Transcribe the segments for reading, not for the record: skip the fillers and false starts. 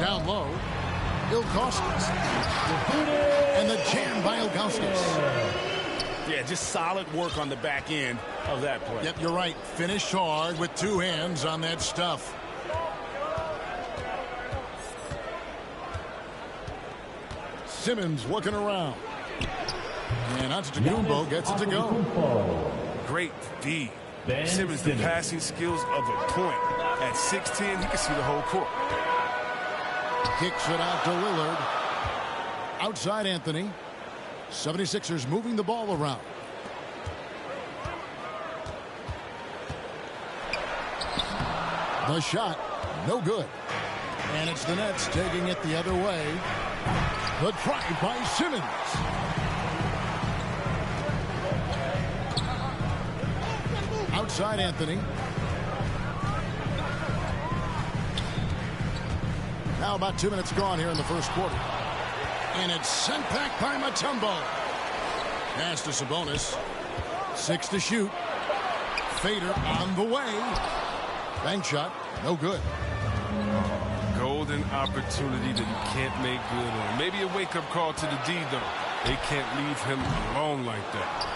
Down low, Ilgauskas. And the jam by Ilgauskas. Yeah, just solid work on the back end of that play. Yep, you're right. Finished hard with two hands on that stuff. Simmons looking around. And Antetokounmpo gets it to go. Great D. Simmons, the passing skills of a point. At 6'10", he can see the whole court. Kicks it out to Lillard. Outside Anthony. 76ers moving the ball around. The shot, no good. And it's the Nets taking it the other way. The try by Simmons. Outside Anthony. Now about 2 minutes gone here in the first quarter. And it's sent back by Mutombo. Pass to Sabonis. 6 to shoot. Fader on the way. Bank shot, no good. Golden opportunity that you can't make good on. Maybe a wake-up call to the D, though. They can't leave him alone like that.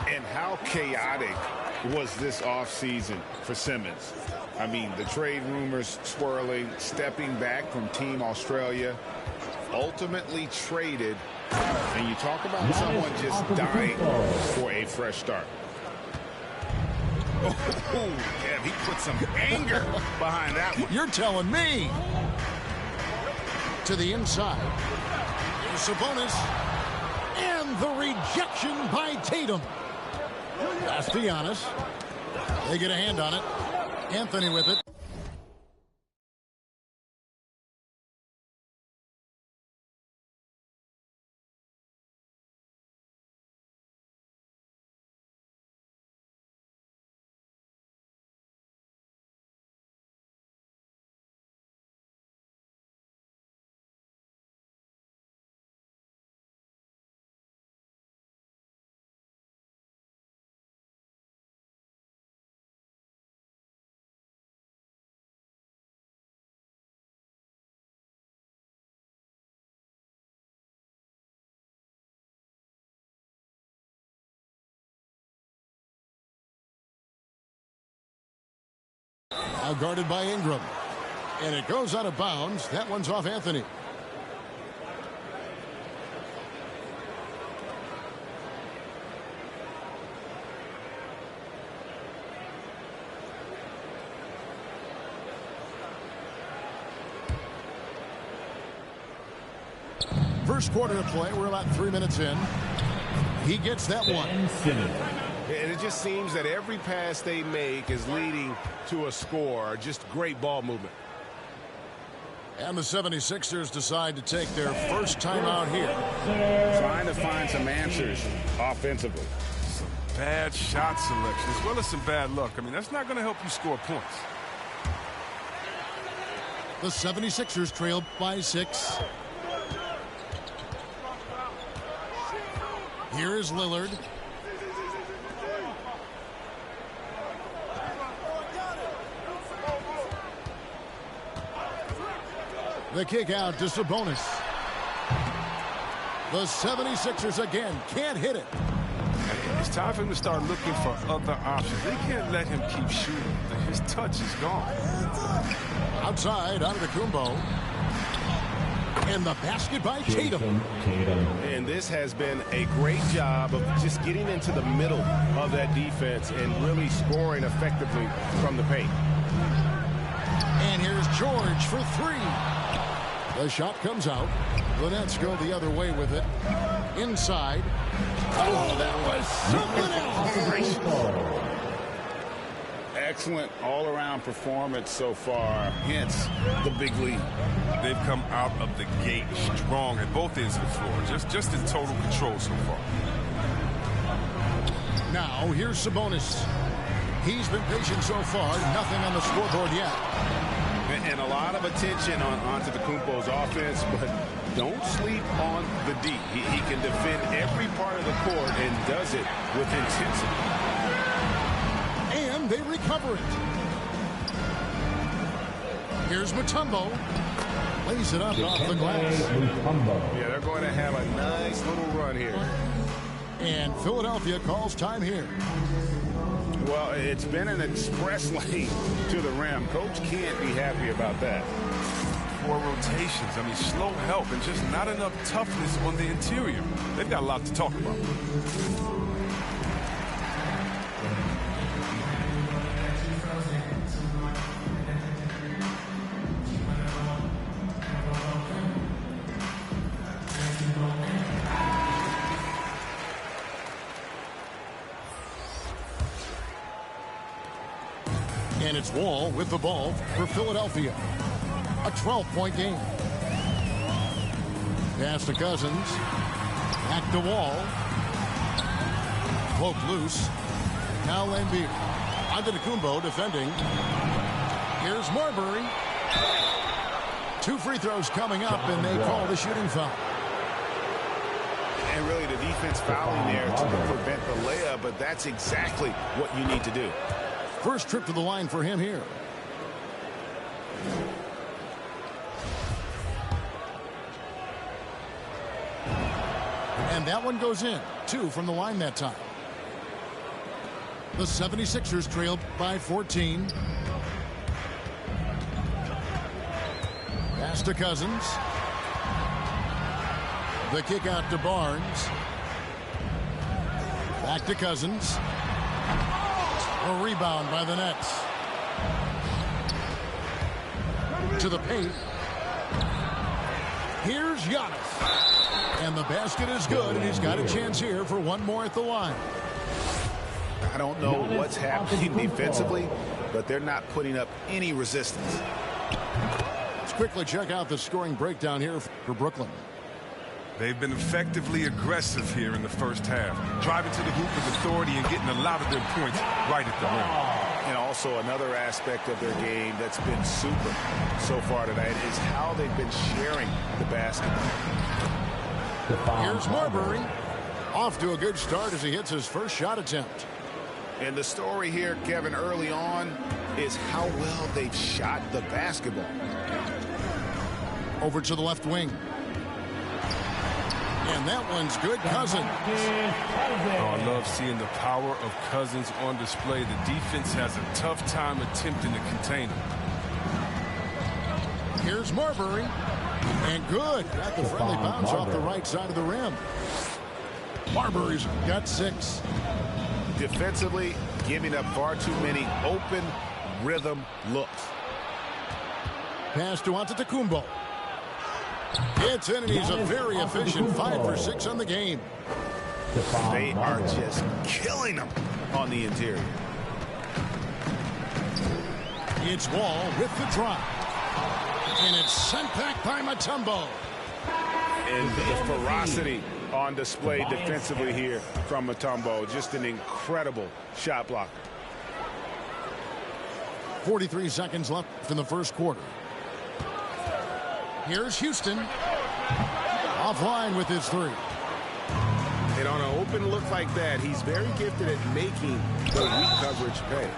And how chaotic was this offseason for Simmons? I mean, the trade rumors swirling, stepping back from Team Australia, ultimately traded. And you talk about someone just dying for a fresh start. Oh, yeah, he put some anger behind that one. You're telling me. To the inside. Here's Sabonis. And the rejection by Tatum. Pass to Giannis. They get a hand on it. Anthony with it. Now guarded by Ingram. And it goes out of bounds. That one's off Anthony. First quarter of play. We're about 3 minutes in. He gets that one. And it just seems that every pass they make is leading to a score. Just great ball movement. And the 76ers decide to take their first time out here. Trying to find some answers offensively. Some bad shot selection as well as some bad luck. I mean, that's not going to help you score points. The 76ers trail by 6. Here is Lillard. The kick out to Sabonis. The 76ers again can't hit it. It's time for him to start looking for other options. They can't let him keep shooting. His touch is gone. Outside, Antetokounmpo. And the basket by Tatum. And this has been a great job of just getting into the middle of that defense and really scoring effectively from the paint. And here's George for 3. The shot comes out. The Nets go the other way with it. Inside. Oh, that was something else. Excellent all-around performance so far. Hence the big lead. They've come out of the gate strong at both ends of the floor. Just in total control so far. Now here's Sabonis. He's been patient so far. Nothing on the scoreboard yet. And a lot of attention on Antetokounmpo's offense, but don't sleep on the D. He can defend every part of the court and does it with intensity. And they recover it. Here's Mutombo. Lays it up off the glass. Yeah, they're going to have a nice little run here. And Philadelphia calls time here. Well, it's been an express lane to the rim. Coach can't be happy about that. 4 rotations. I mean, slow help and just not enough toughness on the interior. They've got a lot to talk about. And it's Wall with the ball for Philadelphia. A 12-point game. Pass to Cousins. Back to Wall. Poke loose. Now Embiid. Antetokounmpo defending. Here's Marbury. 2 free throws coming up, and they call the shooting foul. And really the defense fouling there to prevent the layup, but that's exactly what you need to do. First trip to the line for him here. And that one goes in. 2 from the line that time. The 76ers trailed by 14. Pass to Cousins. The kick out to Barnes. Back to Cousins. A rebound by the Nets. To the paint. Here's Giannis. And the basket is good, and he's got a chance here for one more at the line. I don't know what's happening defensively, but they're not putting up any resistance. Let's quickly check out the scoring breakdown here for Brooklyn. They've been effectively aggressive here in the first half, driving to the hoop with authority and getting a lot of their points right at the rim. And also another aspect of their game that's been super so far tonight is how they've been sharing the basketball. Here's Marbury. Off to a good start as he hits his first shot attempt. And the story here, Kevin, early on is how well they've shot the basketball. Over to the left wing. And that one's good. Cousins. Oh, I love seeing the power of Cousins on display. The defense has a tough time attempting to contain him. Here's Marbury. And good. Got the friendly bounce off the right side of the rim. Marbury's got 6. Defensively, giving up far too many open rhythm looks. Pass to Antetokounmpo. It's in, and he's a very efficient 5 for 6 on the game. They are just killing them on the interior. It's Wall with the drop. And it's sent back by Mutombo. And the ferocity on display defensively here from Mutombo. Just an incredible shot blocker. 43 seconds left in the first quarter. Here's Houston. Offline with his 3. And on an open look like that, he's very gifted at making the weak coverage pay.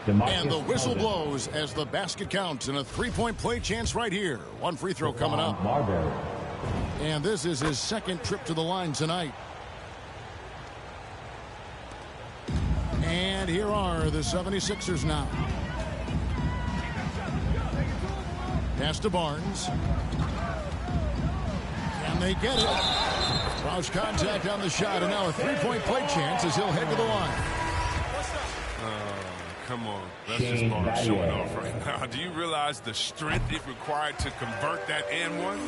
And the whistle blows as the basket counts, and a 3-point play chance right here. One free throw coming up. And this is his second trip to the line tonight. And here are the 76ers now. Pass to Barnes. Can they get it? Cross contact on the shot, and now a 3-point play chance as he'll head to the line. Come on, that's just Barnes showing off right now. Do you realize the strength it required to convert that and one?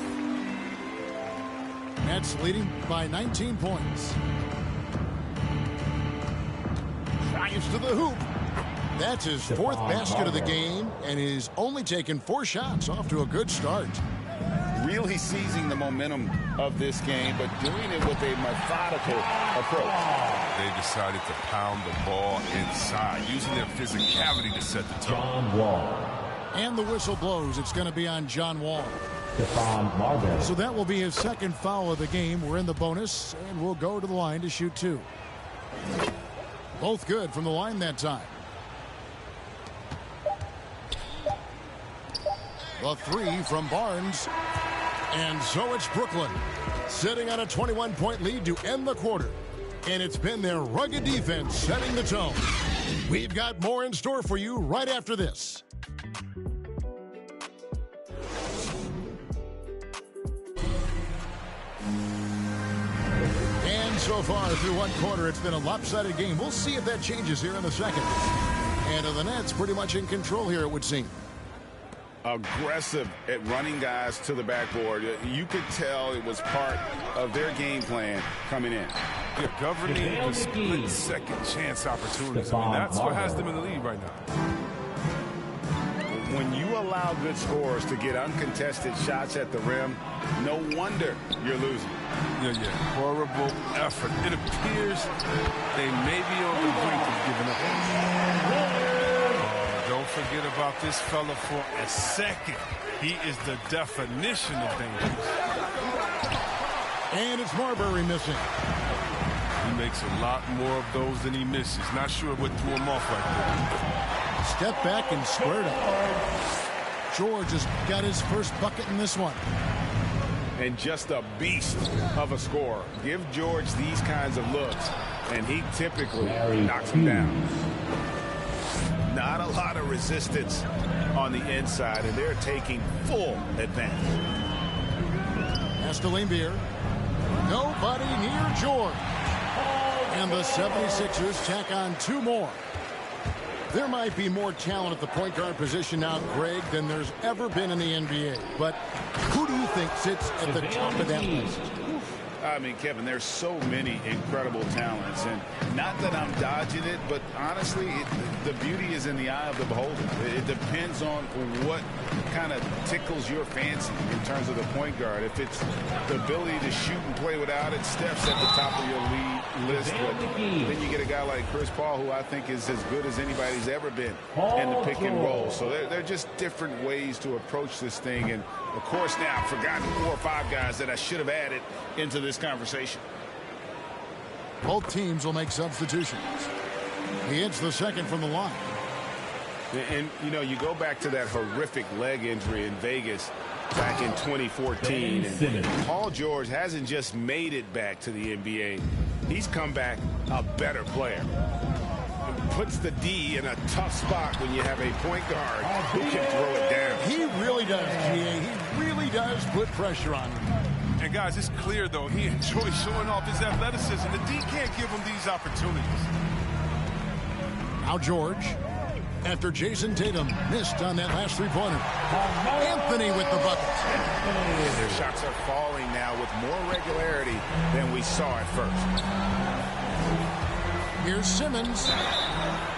Nets leading by 19 points. Drives to the hoop. That's his 4th basket of the game, and he's only taken 4 shots. Off to a good start. Really seizing the momentum of this game, but doing it with a methodical approach. They decided to pound the ball inside, using their physicality to set the tone. And the whistle blows. It's going to be on John Wall. So that will be his second foul of the game. We're in the bonus, and we'll go to the line to shoot 2. Both good from the line that time. The three from Barnes. And so it's Brooklyn, sitting on a 21-point lead to end the quarter. And it's been their rugged defense setting the tone. We've got more in store for you right after this. And so far through one quarter, it's been a lopsided game. We'll see if that changes here in the second. And the Nets pretty much in control here, it would seem. Aggressive at running guys to the backboard. You could tell it was part of their game plan coming in. Yeah, governing the split second chance opportunities. I mean, that's what has them in the lead right now. When you allow good scorers to get uncontested shots at the rim, no wonder you're losing. Yeah. Horrible effort. It appears they may be on the brink of giving up. Don't forget about this fella for a second. He is the definition of dangerous. And it's Marbury missing. He makes a lot more of those than he misses. Not sure what threw him off right there. Step back and squared up. George has got his first bucket in this one. And just a beast of a scorer. Give George these kinds of looks, and he typically knocks them down. Not a lot of resistance on the inside, and they're taking full advantage. Estelembier. Nobody near George. And the 76ers tack on two more. There might be more talent at the point guard position now, Greg, than there's ever been in the NBA. But who do you think sits at the top of that list? I mean, Kevin, there's so many incredible talents, and not that I'm dodging it, but honestly, the beauty is in the eye of the beholder. It depends on what kind of tickles your fancy in terms of the point guard. If it's the ability to shoot and play without it, Steph's at the top of your lead list. But then you get a guy like Chris Paul, who I think is as good as anybody's ever been in the pick and roll. So they're just different ways to approach this thing. And, of course, now I've forgotten 4 or 5 guys that I should have added into this conversation. Both teams will make substitutions. He hits the second from the line. And, you know, you go back to that horrific leg injury in Vegas back in 2014. And Paul George hasn't just made it back to the NBA. He's come back a better player. Puts the D in a tough spot when you have a point guard who can throw it down. He really does, GA. He really does put pressure on him. And, guys, it's clear, though, he enjoys showing off his athleticism. The D can't give him these opportunities. Now George, after Jason Tatum missed on that last three-pointer. Anthony with the bucket. Their shots are falling now with more regularity than we saw at first. Here's Simmons.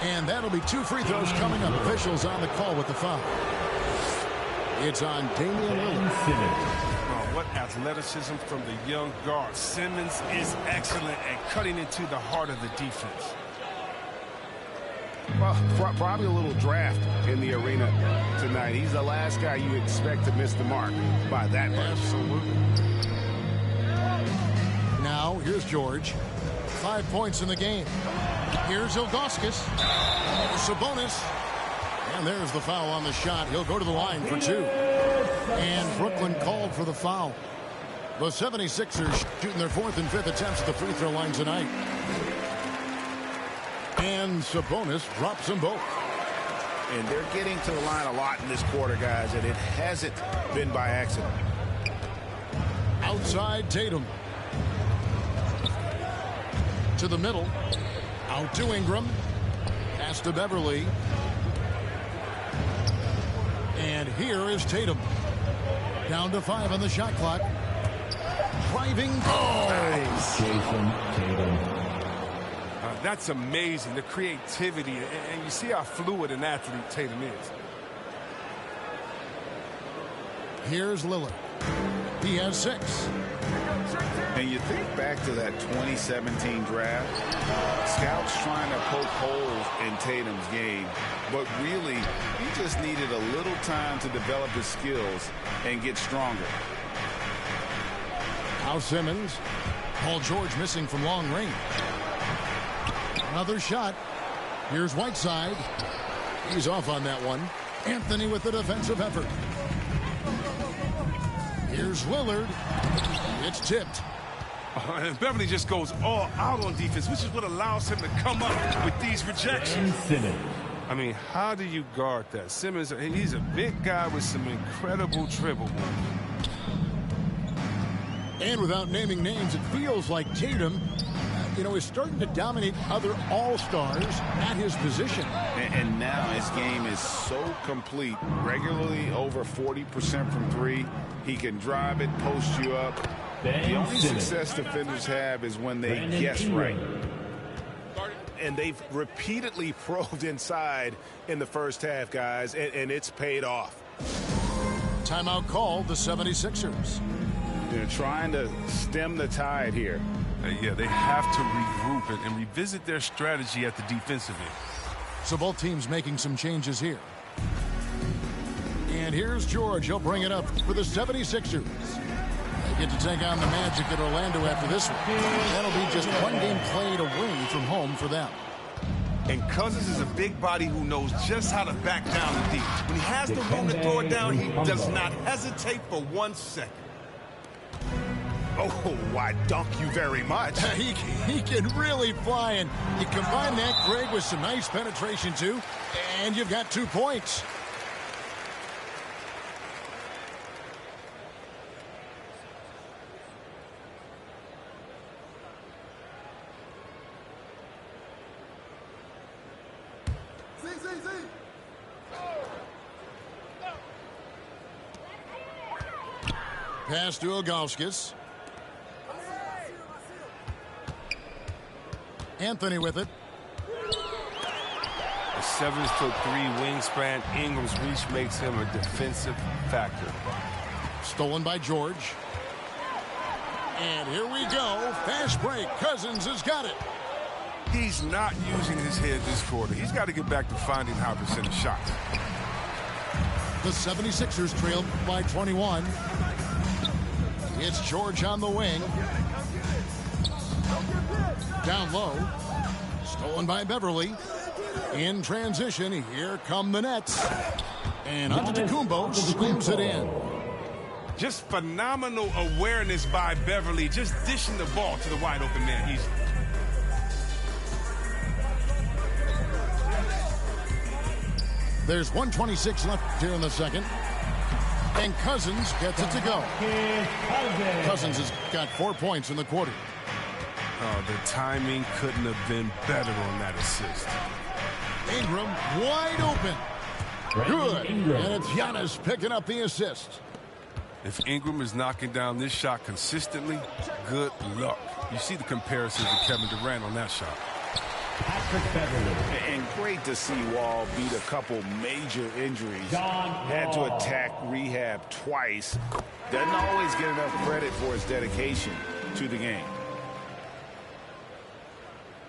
And that'll be 2 free throws coming up. Officials on the call with the foul. It's on Damian Lillard. What athleticism from the young guard. Simmons is excellent at cutting into the heart of the defense. Well, probably a little draft in the arena tonight. He's the last guy you expect to miss the mark by that much. Absolutely. Now, here's George. 5 points in the game. Here's Ilgauskas. Sabonis. And there's the foul on the shot. He'll go to the line for 2. And Brooklyn called for the foul. The 76ers shooting their 4th and 5th attempts at the free throw line tonight. And Sabonis drops them both. And they're getting to the line a lot in this quarter, guys, and it hasn't been by accident. Outside Tatum. To the middle. Out to Ingram. Pass to Beverly. And here is Tatum. Down to 5 on the shot clock. Driving. Oh! Nice. Jason Tatum. That's amazing, the creativity, and you see how fluid an athlete Tatum is. Here's Lillard. He has 6. And you think back to that 2017 draft, scouts trying to poke holes in Tatum's game, but really, he just needed a little time to develop his skills and get stronger. Now Simmons. Paul George missing from long range. Another shot. Here's Whiteside. He's off on that one. Anthony with the defensive effort. Here's Lillard. It's tipped. And Beverly just goes all out on defense, which is what allows him to come up with these rejections. I mean, how do you guard that? Simmons, he's a big guy with some incredible dribble moves. And without naming names, it feels like Tatum, is starting to dominate other all-stars at his position. And now his game is so complete. Regularly over 40% from three. He can drive it, post you up. The only success defenders have is when they guess right. And they've repeatedly probed inside in the first half, guys, and it's paid off. Timeout called the 76ers. They're trying to stem the tide here. Yeah, they have to regroup and revisit their strategy at the defensive end. So both teams making some changes here. And here's George. He'll bring it up for the 76ers. They get to take on the Magic at Orlando after this one. That'll be just one game played away from home for them. And Cousins is a big body who knows just how to back down the D. When he has the room to throw it down, he does not hesitate for 1 second. Oh, why, dunk you very much. He can really fly, and you combine that, Greg, with some nice penetration, too, and you've got 2 points. Pass to Ilgauskas. Anthony with it. A 7'3" wingspan, Ingram's reach makes him a defensive factor. Stolen by George. And here we go. Fast break. Cousins has got it. He's not using his head this quarter. He's got to get back to finding high percentage shots. The 76ers trailed by 21. It's George on the wing. Down low. Stolen by Beverly. In transition, here come the Nets. And Antetokounmpo slams it in. Just phenomenal awareness by Beverly, just dishing the ball to the wide open man easily. There's 1:26 left here in the second. And Cousins gets it to go. Cousins has got 4 points in the quarter. Oh, the timing couldn't have been better on that assist. Ingram wide open. Good. And it's Giannis picking up the assist. If Ingram is knocking down this shot consistently, good luck. You see the comparison to Kevin Durant on that shot. And great to see Wall beat a couple major injuries. Had to attack rehab twice. Doesn't always get enough credit for his dedication to the game.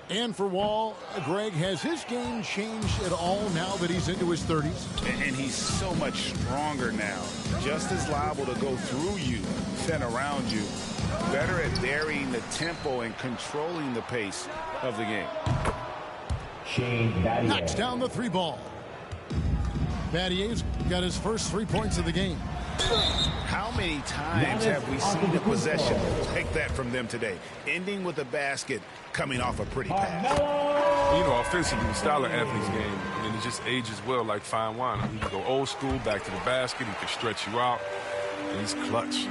And for Wall, Greg, has his game changed at all now that he's into his 30s? And he's so much stronger now. Just as liable to go through you than around you. Better at varying the tempo and controlling the pace of the game. Knocks down the 3 ball. Battier's got his first 3 points of the game. How many times have we seen a possession take that from them today? Ending with a basket, coming off a pretty pass. You know, offensively, the style of Anthony's game, and it just ages well like fine wine. He can go old school, back to the basket. He can stretch you out. And he's clutch.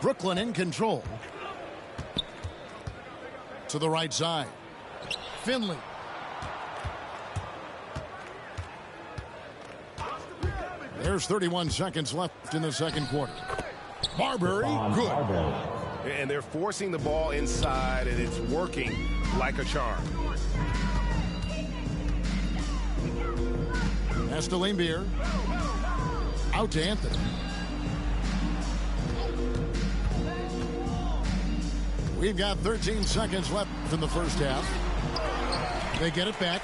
Brooklyn in control. To the right side. Finley. There's 31 seconds left in the second quarter. Marbury, good. And they're forcing the ball inside, and it's working like a charm. Pass to Laimbeer. Out to Anthony. We've got 13 seconds left in the first half. They get it back.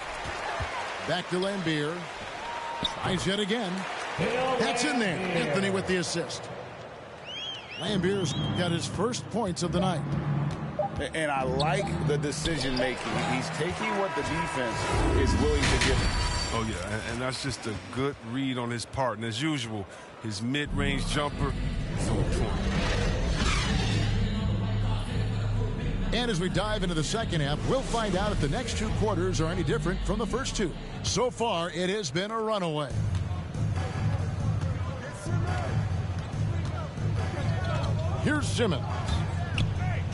Back to Laimbeer. Tries yet again. That's in there. Anthony with the assist. Laimbeer's got his first points of the night. And I like the decision making. He's taking what the defense is willing to give him. Oh, yeah, and that's just a good read on his part. And as usual, his mid-range jumper is on point. And as we dive into the second half, we'll find out if the next two quarters are any different from the first two. So far, it has been a runaway. Here's Simmons.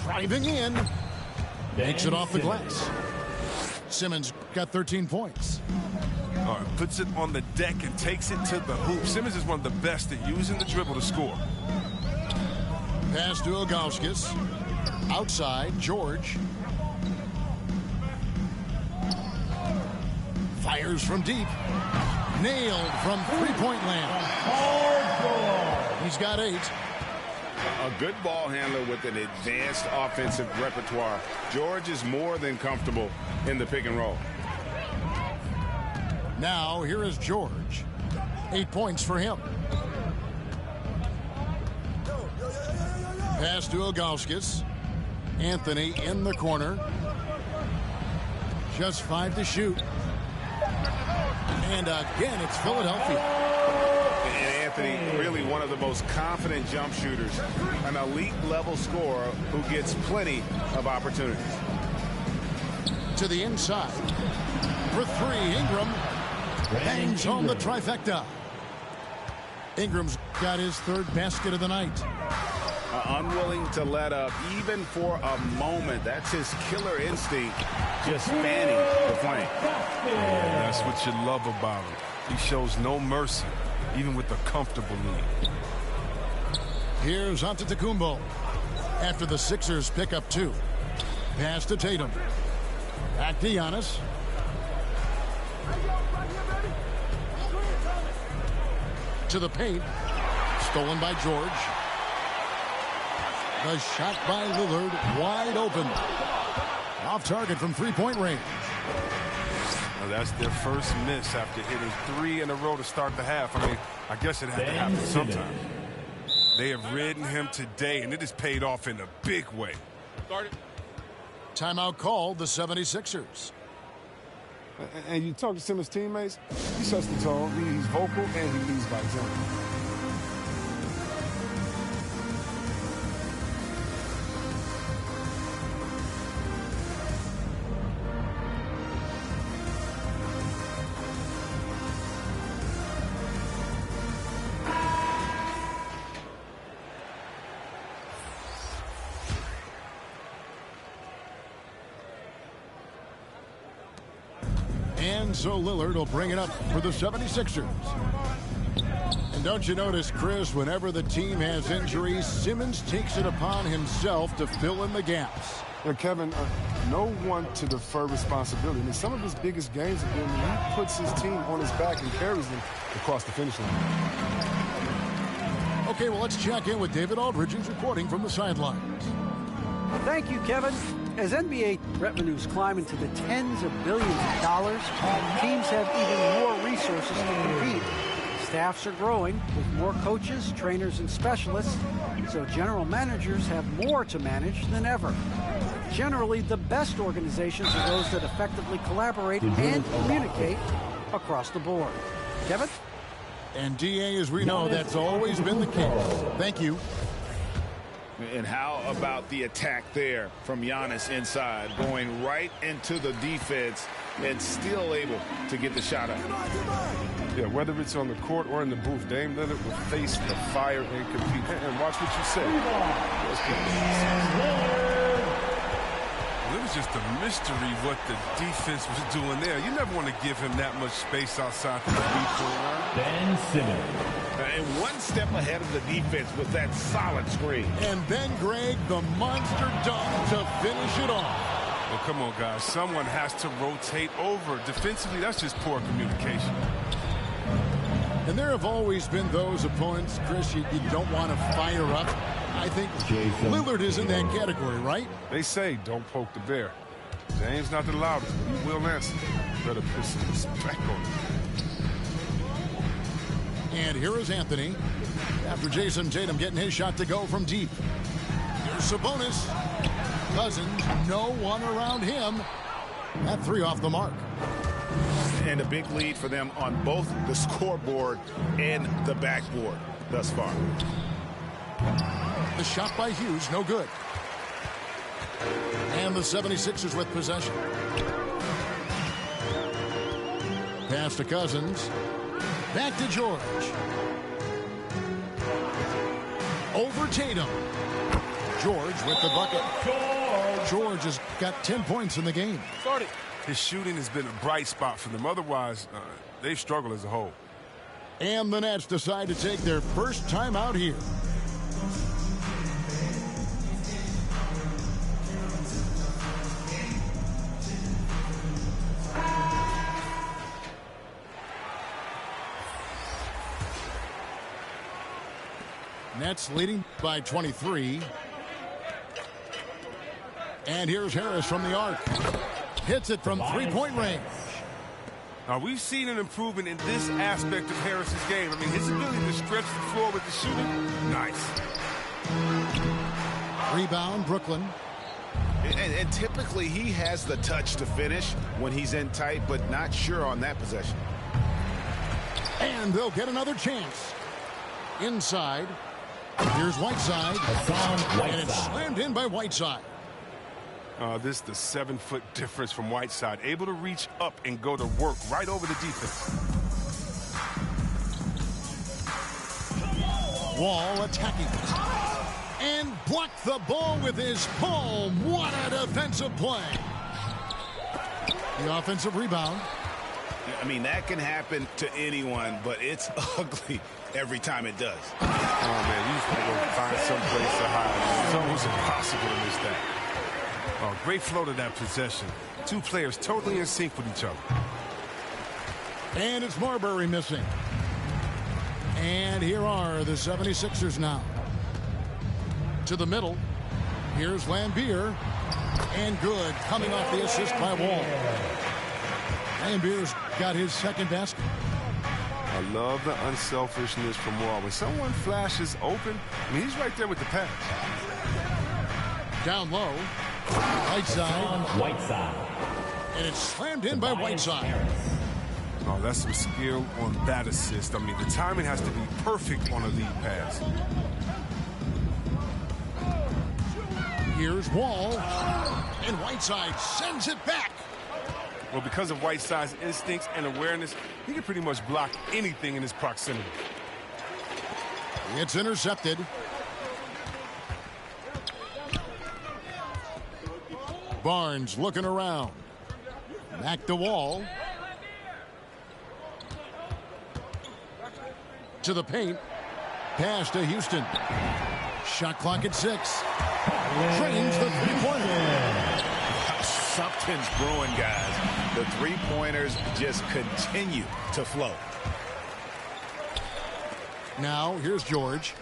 Driving in. Makes it off the glass. Simmons got 13 points. Puts it on the deck and takes it to the hoop. Simmons is one of the best at using the dribble to score. Pass to Ilgauskas. Outside, George. Fires from deep. Nailed from three-point land. He's got 8. A good ball handler with an advanced offensive repertoire. George is more than comfortable in the pick and roll. Now, here is George. 8 points for him. Pass to Ilgauskas. Anthony in the corner. Just 5 to shoot. And again, it's Philadelphia. And Anthony, really one of the most confident jump shooters. An elite level scorer who gets plenty of opportunities. To the inside. For 3, Ingram. Bangs home the trifecta. Ingram's got his 3rd basket of the night. Unwilling to let up even for a moment. That's his killer instinct, just fanning the flame. Yeah, that's what you love about him. He shows no mercy, even with a comfortable lead. Here's Antetokounmpo. After the Sixers pick up 2. Pass to Tatum. Back to Giannis. To the paint. Stolen by George. The shot by Lillard, wide open. Off target from three-point range. Well, that's their first miss after hitting 3 in a row to start the half. I mean, I guess it had to happen sometime. They have ridden him today, and it has paid off in a big way. Timeout called the 76ers. And you talk to Simmons' teammates, he sets the tone, he's vocal, and he leads by example. And so Lillard will bring it up for the 76ers. And don't you notice, Chris, whenever the team has injuries, Simmons takes it upon himself to fill in the gaps. Yeah, Kevin, no one to defer responsibility. I mean, some of his biggest games have been when he puts his team on his back and carries them across the finish line. Okay, well, let's check in with David Aldridge, who's reporting from the sidelines. Thank you, Kevin. As NBA revenues climb into the tens of billions of dollars, teams have even more resources to compete. Staffs are growing with more coaches, trainers, and specialists, so general managers have more to manage than ever. Generally, the best organizations are those that effectively collaborate and communicate across the board. Kevin? And DA, as we know, that's always been the case. Thank you. And how about the attack there from Giannis inside, going right into the defense and still able to get the shot up. Yeah, whether it's on the court or in the booth, Dame Lillard will face the fire and compete. And watch what you say. It was just a mystery what the defense was doing there. You never want to give him that much space outside the free throw line. Ben Simmons. And one step ahead of the defense with that solid screen. And then Greg, the monster dunk to finish it off. Well, come on, guys. Someone has to rotate over. Defensively, that's just poor communication. And there have always been those opponents, Chris, you don't want to fire up. I think Lillard is in that category, right? They say don't poke the bear. James not the loudest, but he will answer. Better put some respect on him. And here is Anthony after Jason Tatum getting his shot to go from deep. Here's Sabonis. Cousins, no one around him. That 3 off the mark. And a big lead for them on both the scoreboard and the backboard thus far. The shot by Hughes, no good. And the 76ers with possession. Pass to Cousins. Back to George. Over Tatum. George with the bucket. George has got 10 points in the game. His shooting has been a bright spot for them. Otherwise, they've struggled as a whole. And the Nets decide to take their first time out here. Nets leading by 23. And here's Harris from the arc. Hits it from three-point range. Now, we've seen an improvement in this aspect of Harris's game. I mean, his ability to stretch the floor with the shooting, nice. Rebound, Brooklyn. And typically he has the touch to finish when he's in tight, but not sure on that possession. And they'll get another chance. Inside. Here's Whiteside. And it's slammed in by Whiteside. This is the 7-foot difference from Whiteside. Able to reach up and go to work right over the defense. Wall attacking. And blocked the ball with his palm. What a defensive play. The offensive rebound. I mean, that can happen to anyone, but it's ugly every time it does. Oh, man, you just got to find some place to hide. It's almost impossible to miss that. Oh, great flow to that possession. Two players totally in sync with each other. And it's Marbury missing. And here are the 76ers now. To the middle. Here's Lambier. And good. Coming off the assist by Wall. Lambier's got his second basket. I love the unselfishness from Wall. When someone flashes open, I mean, he's right there with the pass. Down low. Whiteside. And it's slammed in by Whiteside. Oh, that's some skill on that assist. I mean, the timing has to be perfect on a lead pass. Here's Wall. And Whiteside sends it back. Well, because of Whiteside's instincts and awareness, he can pretty much block anything in his proximity. It's intercepted. Barnes looking around. Back to Wall. To the paint. Pass to Houston. Shot clock at 6. Drains the three-pointer. Something's brewing, guys. The three-pointers just continue to flow. Now, here's George.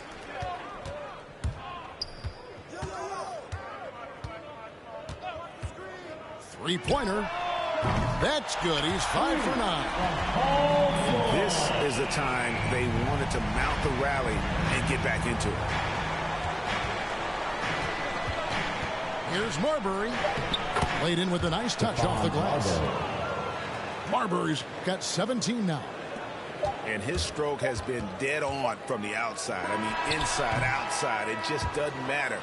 Three-pointer. That's good. He's 5 for 9. This is the time they wanted to mount the rally and get back into it. Here's Marbury. Laid in with a nice touch off the glass. Marbury's got 17 now. And his stroke has been dead on from the outside. I mean, inside, outside, it just doesn't matter.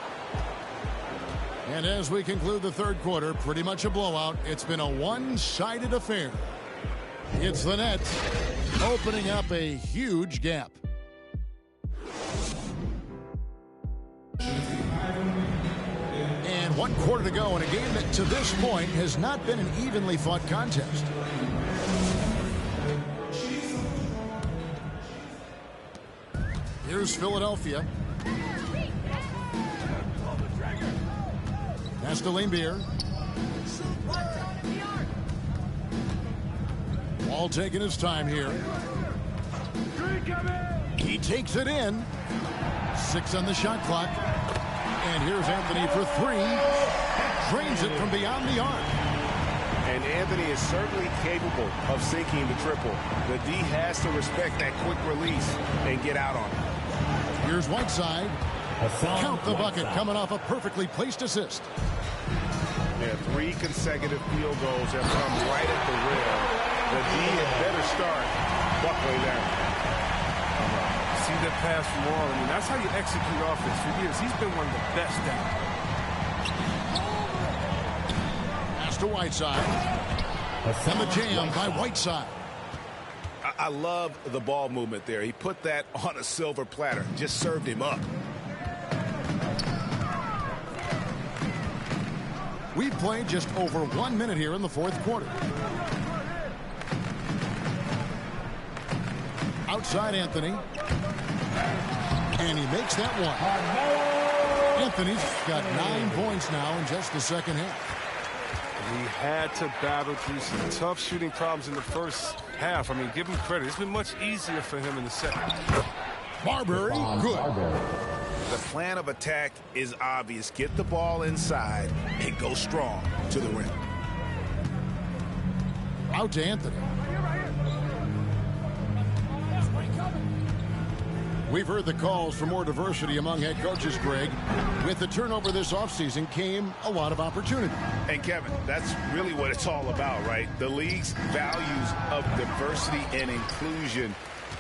And as we conclude the third quarter, pretty much a blowout. It's been a one-sided affair. It's the Nets opening up a huge gap. And 1 quarter to go in a game that to this point has not been an evenly fought contest. Here's Philadelphia. Pass to Lambier. Wall taking his time here. He takes it in. 6 on the shot clock. And here's Anthony for 3. Drains it from beyond the arc. And Anthony is certainly capable of sinking the triple. The D has to respect that quick release and get out on it. Here's Whiteside. Count the bucket coming off a perfectly placed assist. Yeah, 3 consecutive field goals have come right at the rim. But he had better start buckling down. See that pass from Wall? I mean, that's how you execute offense for years. He's been one of the best at it. Pass to Whiteside. And the jam by Whiteside. I love the ball movement there. He put that on a silver platter. Just served him up. We've played just over 1 minute here in the fourth quarter. Outside Anthony. And he makes that one. Anthony's got 9 points now in just the second half. He had to battle through some tough shooting problems in the first half. I mean, give him credit. It's been much easier for him in the second. Marbury, good. The plan of attack is obvious. Get the ball inside and go strong to the rim. Out to Anthony. We've heard the calls for more diversity among head coaches, Greg. With the turnover this offseason came a lot of opportunity. And Kevin, that's really what it's all about, right? The league's values of diversity and inclusion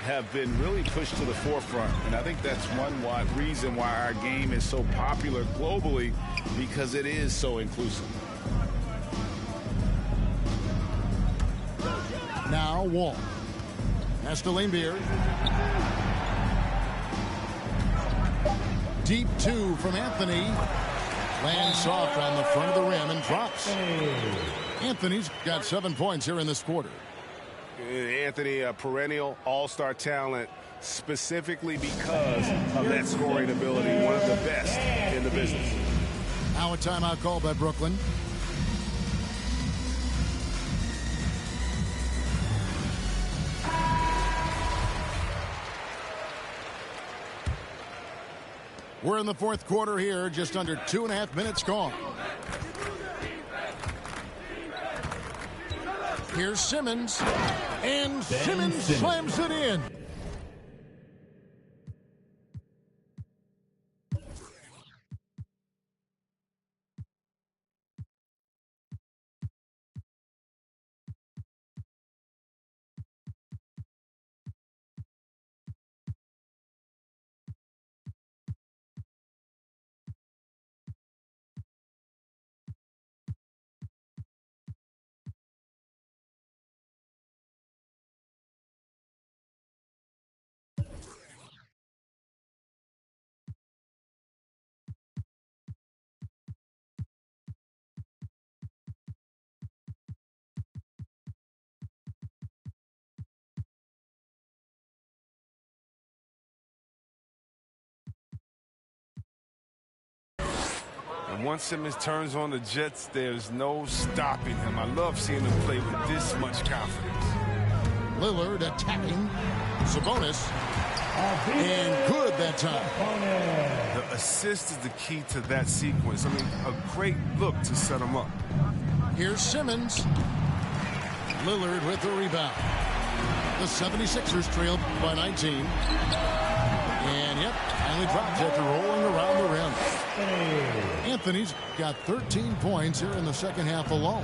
have been really pushed to the forefront. And I think that's one reason why our game is so popular globally, because it is so inclusive. Now Wall. Pass to Laimbeer. Deep two from Anthony. Lands soft on the front of the rim and drops. Anthony's got 7 points here in this quarter. Anthony, a perennial all-star talent, specifically because of that scoring ability, one of the best in the business. Now a timeout call by Brooklyn. We're in the fourth quarter here, just under 2.5 minutes gone. Here's Simmons, and Simmons slams it in. And once Simmons turns on the Jets, there's no stopping him. I love seeing him play with this much confidence. Lillard attacking. Sabonis. And good that time. The assist is the key to that sequence. I mean, a great look to set him up. Here's Simmons. Lillard with the rebound. The 76ers trailed by 19. And, yep, finally drops after rolling around the rim. Anthony's got 13 points here in the second half alone.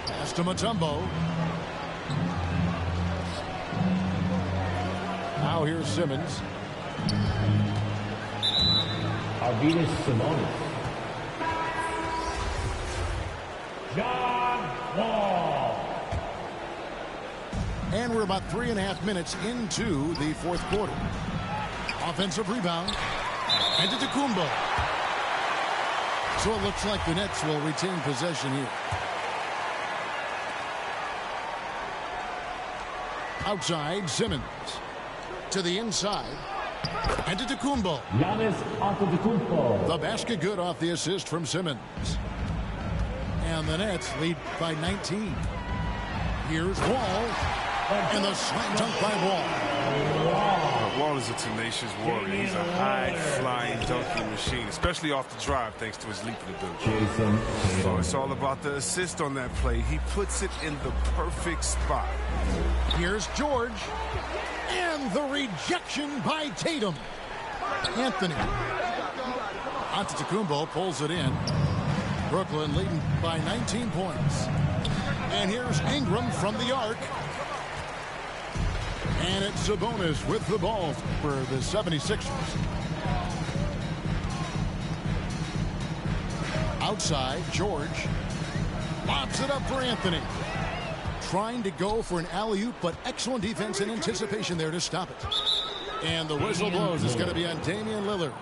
Pass to Mutombo. Now here's Simmons. Arvydas Sabonis. John Wall. And we're about 3.5 minutes into the fourth quarter. Offensive rebound. And to Antetokounmpo. So it looks like the Nets will retain possession here. Outside, Simmons. To the inside. And to Antetokounmpo. Giannis Antetokounmpo. The basket good off the assist from Simmons. And the Nets lead by 19. Here's Wall. And the slam dunk by Wall. Wall is a tenacious warrior. He's a high-flying dunking machine, especially off the drive, thanks to his leap in the build. So it's all about the assist on that play. He puts it in the perfect spot. Here's George. And the rejection by Tatum. Anthony. Antetokounmpo pulls it in. Brooklyn leading by 19 points. And here's Ingram from the arc. And it's Sabonis with the ball for the 76ers. Outside, George lobs it up for Anthony. Trying to go for an alley-oop, but excellent defense and anticipation there to stop it. And the whistle blows. It's going to be on Damian Lillard.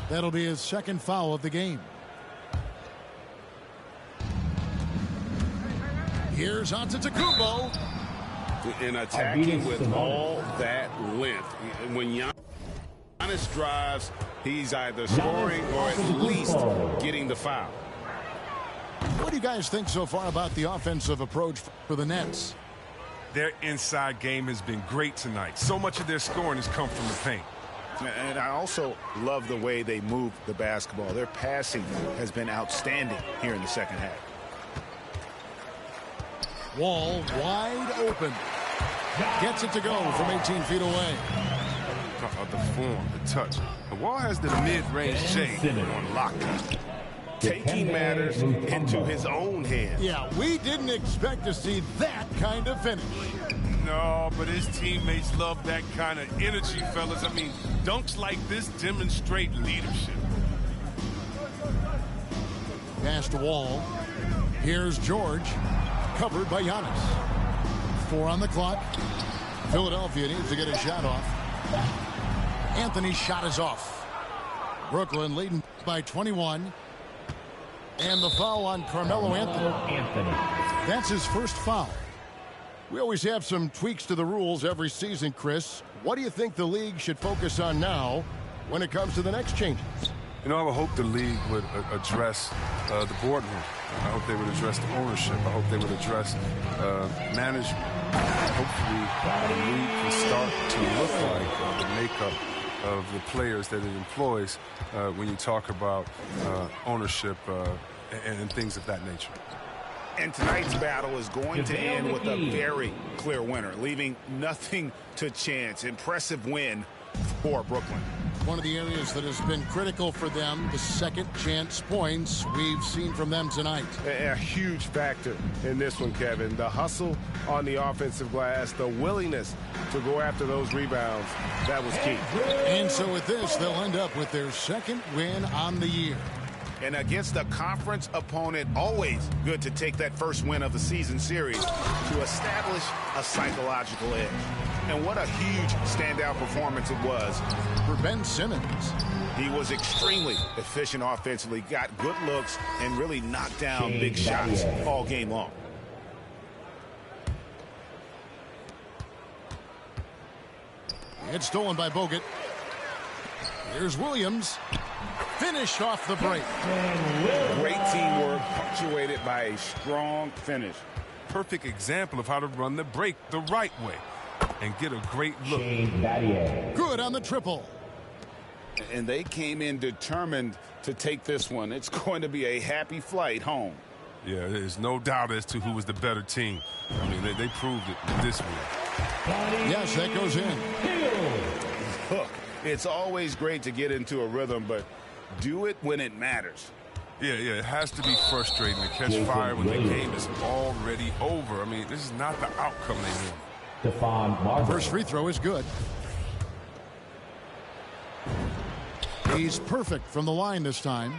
That'll be his second foul of the game. Here's Antetokounmpo. And attacking with all that length. When Giannis drives, he's either scoring or at least getting the foul. What do you guys think so far about the offensive approach for the Nets? Their inside game has been great tonight. So much of their scoring has come from the paint. And I also love the way they move the basketball. Their passing has been outstanding here in the second half. Wall wide open. Gets it to go from 18 feet away. The form, the touch. The Wall has the mid-range shade on lockdown. Taking matters into his own hands. Yeah, we didn't expect to see that kind of finish. No, but his teammates love that kind of energy, fellas. I mean, dunks like this demonstrate leadership. Pass to Wall. Here's George. Covered by Giannis. 4 on the clock. Philadelphia needs to get a shot off. Anthony's shot is off. Brooklyn leading by 21. And the foul on Carmelo Anthony. That's his first foul. We always have some tweaks to the rules every season, Chris. What do you think the league should focus on now when it comes to the next changes? You know, I would hope the league would address the boardroom. I hope they would address the ownership. I hope they would address management. Hopefully, the league can start to look like the makeup of the players that it employs when you talk about ownership and things of that nature. And tonight's battle is going to end with a very clear winner, leaving nothing to chance. Impressive win for Brooklyn. One of the areas that has been critical for them, the second chance points we've seen from them tonight. A huge factor in this one, Kevin. The hustle on the offensive glass, the willingness to go after those rebounds, that was key. And so with this, they'll end up with their second win on the year. And against a conference opponent, always good to take that first win of the season series to establish a psychological edge. And what a huge standout performance it was for Ben Simmons. He was extremely efficient offensively, got good looks, and really knocked down big shots all game long. It's stolen by Bogut. Here's Williams. Finished off the break. Great teamwork, punctuated by a strong finish. Perfect example of how to run the break the right way and get a great look. Good on the triple. And they came in determined to take this one. It's going to be a happy flight home. Yeah, there's no doubt as to who was the better team. I mean, they proved it this week. Yes, that goes in. Look, it's always great to get into a rhythm, but do it when it matters. Yeah, it has to be frustrating to catch fire when the game is already over. I mean, this is not the outcome they want. First free throw is good. He's perfect from the line this time.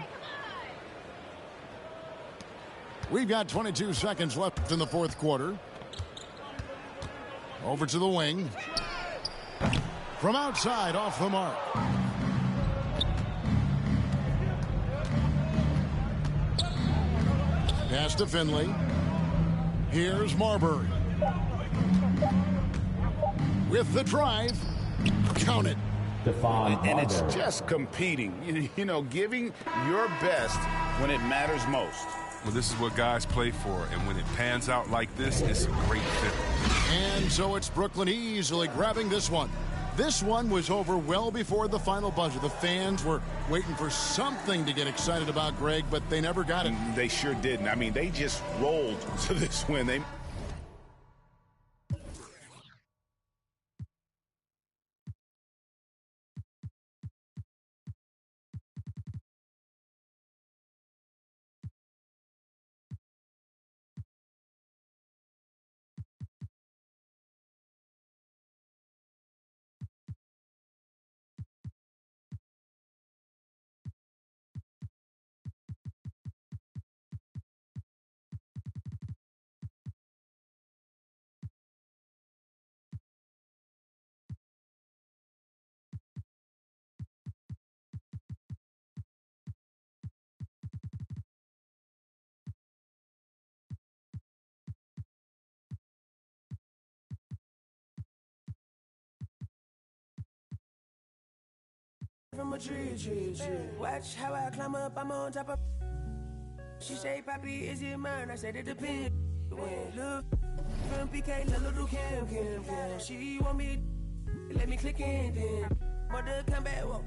We've got 22 seconds left in the fourth quarter. Over to the wing. From outside, off the mark. Pass to Finley. Here's Marbury. With the drive. Count it. And it's just competing. You know, giving your best when it matters most. Well, this is what guys play for, and when it pans out like this, it's a great fit. And so it's Brooklyn easily grabbing this one. This one was over well before the final buzzer. The fans were waiting for something to get excited about, Greg, but they never got it. They sure didn't. I mean, they just rolled to this win. from a tree. Watch how I climb up, I'm on top of. She say, Papi, is it mine? I said it depends. When look from PK, little Kim. She want me, let me click in then. Mother come back, whoa.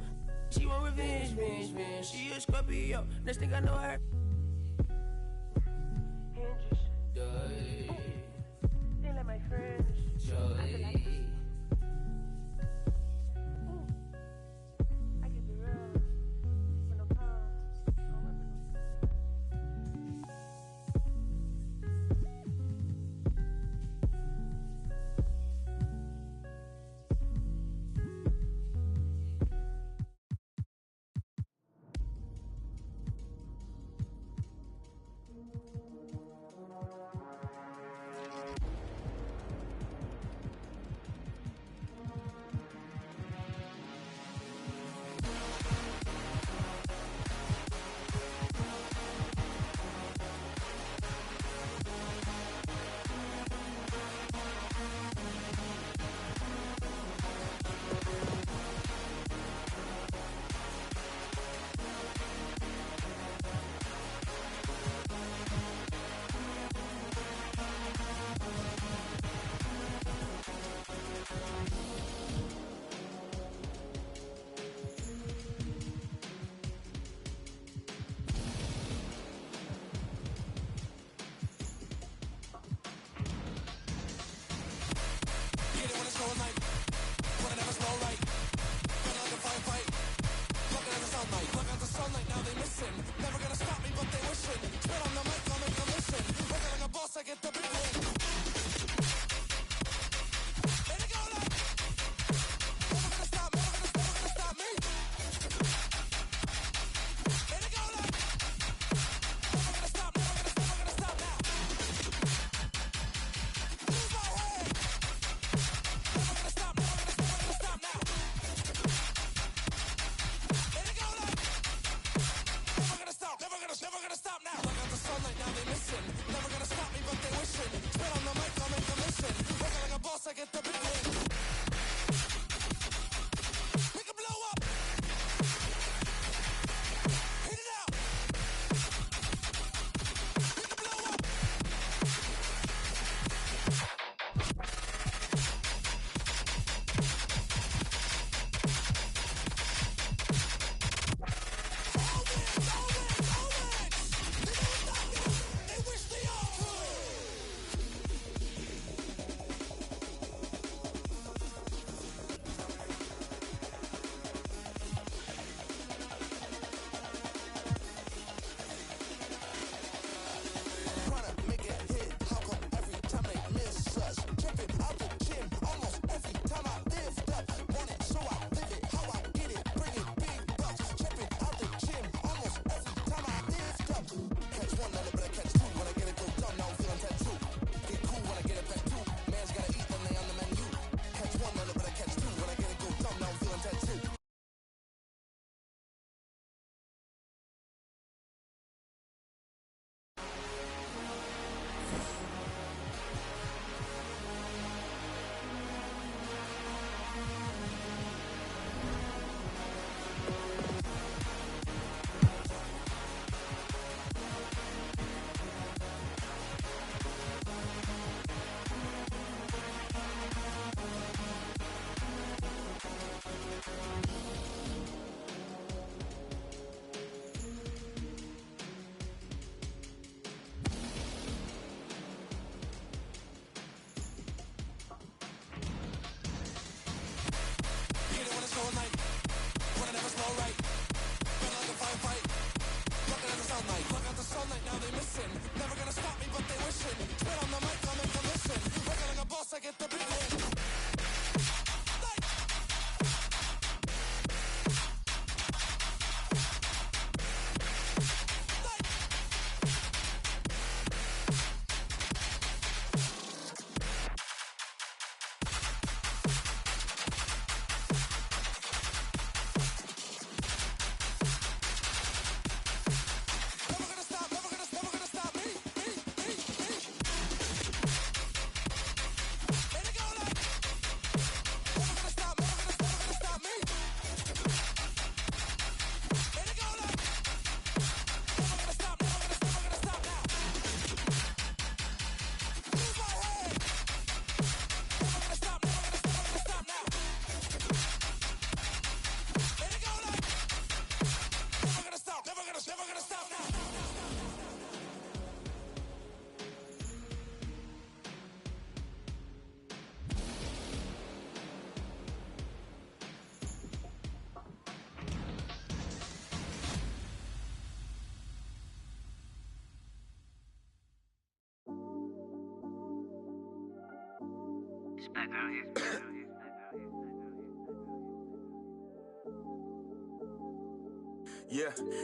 She want revenge. She a Scorpio. Next thing I know her. They let my friends. Joy.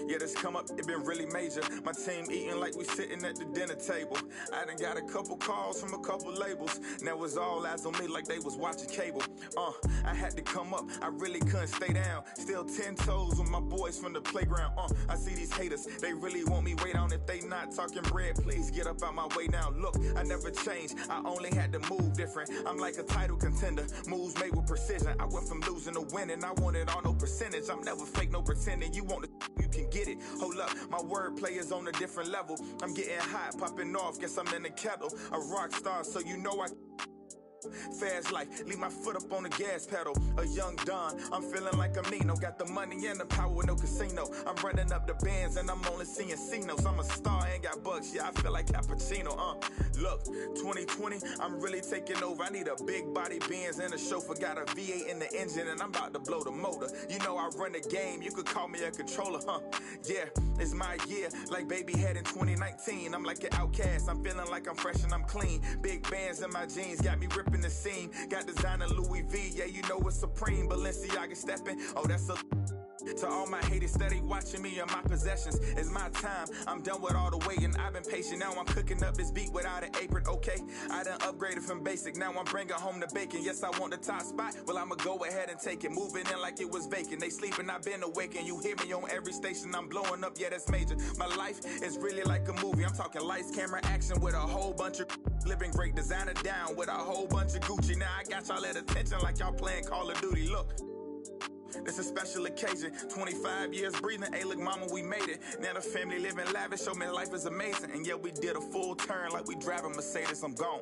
Yeah, this come up, it been really major. My team eating like we sitting at the dinner table. I done got a couple calls from a couple labels. Now it's all eyes on me like they was watching cable. I had to come up, I really couldn't stay down. Still 10 toes with my boys from the playground. I see these haters, they really want me way down. If they not talking bread, please get up out my way now. Look, I never changed, I only had to move different. I'm like a title contender, moves made with precision. I went from losing to winning, I wanted all no percentage. I'm never fake, no pretending. You want to, you can get it. Hold up, my wordplay is on a different level. I'm getting hot, popping off, guess I'm in the kettle. A rock star, so you know I fast life, leave my foot up on the gas pedal. A young Don, I'm feeling like I'm Nino. Got the money and the power, no casino. I'm running up the bands and I'm only seeing C-notes. I'm a star, ain't got bucks, yeah, I feel like Cappuccino. Look, 2020, I'm really taking over. I need a big body Benz and a chauffeur. Got a V8 in the engine and I'm about to blow the motor. You know I run the game, you could call me a controller, Yeah, it's my year, like baby had in 2019. I'm like an outcast, I'm feeling like I'm fresh and I'm clean. Big bands in my jeans, got me ripping the scene. Got designer Louis V, yeah, you know it's supreme. Balenciaga stepping, oh, that's a... To all my haters steady watching me and my possessions, it's my time. I'm done with all the waiting, I've been patient. Now I'm cooking up this beat without an apron, okay? I done upgraded from basic, now I'm bringing home the bacon. Yes, I want the top spot, well, I'ma go ahead and take it. Moving in like it was vacant, they sleeping, I've been awakened. You hear me on every station, I'm blowing up, yeah, that's major. My life is really like a movie, I'm talking lights, camera, action with a whole bunch of living great, designer down with a whole bunch of Gucci. Now I got y'all at attention like y'all playing Call of Duty, look. This a special occasion, 25 years breathing, hey look mama, we made it. Now the family living lavish, show me life is amazing. And yeah, we did a full turn like we driving Mercedes, I'm gone.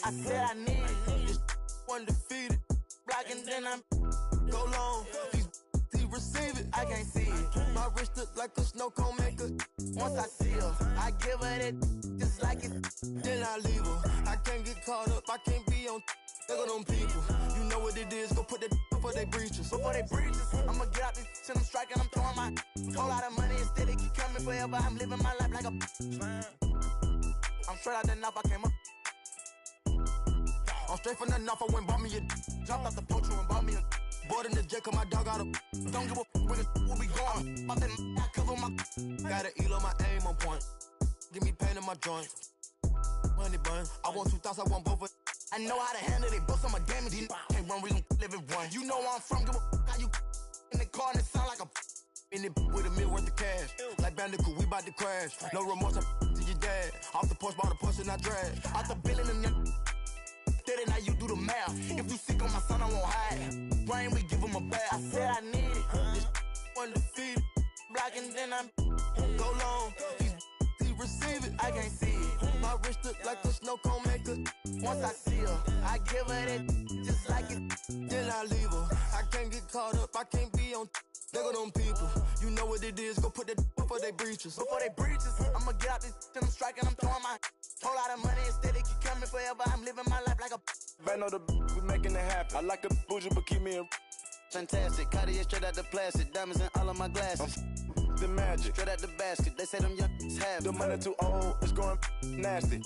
I said I need this undefeated. Blocking, then I'm go long. He receive it, I can't see it. My wrist look like a snow cone maker. Once I see her, I give her that just like it. Then I leave her. I can't get caught up, I can't be on. Look at them people. You know what it is, go put that before they breaches. Before they breaches, I'ma get out this shit, I'm striking, I'm throwing my whole lot of money instead it keep coming forever. I'm living my life like a I'm straight out the knife, I came up. I'm straight from the knife, I went bought me a jumped out the poacher and bought me a board in the jet, cause my dog got a don't give a where the will be going. About that I cover my got an elo, my aim on point. Give me pain in my joints. Money bun, I want 2,000, I want both of. I know how to handle it, books on my damage. These can't run, we gon' live in one. You know where I'm from, give a how you in the car and it sound like a in it with $1 million worth of cash. Like Bandicoot, we bout to crash. No remorse, I'm to your dad. Off the porch, bought a push and I drag. Out the billing and then steady, now you do the math. If you sick on my son, I won't hide. Rain, we give him a bath. I said I need it. This undefeated. Blocking, then I'm go long. He receive it, I can't see it. My wrist look like a snow cone maker. Once I see her, I give her that just like it. Then I leave her. I can't get caught up, I can't be on. Look at them people. You know what it is, go put that before they breaches. Before they breaches, I'ma get out this shit, I'm striking, I'm throwing my whole lot of money instead it keep coming forever. I'm living my life like a Bang on the we making it happen. I like a bougie, but keep me a fantastic. Cartier straight out the plastic, diamonds in all of my glasses. The magic, straight out the basket. They say them young have the money too old, it's growing nasty.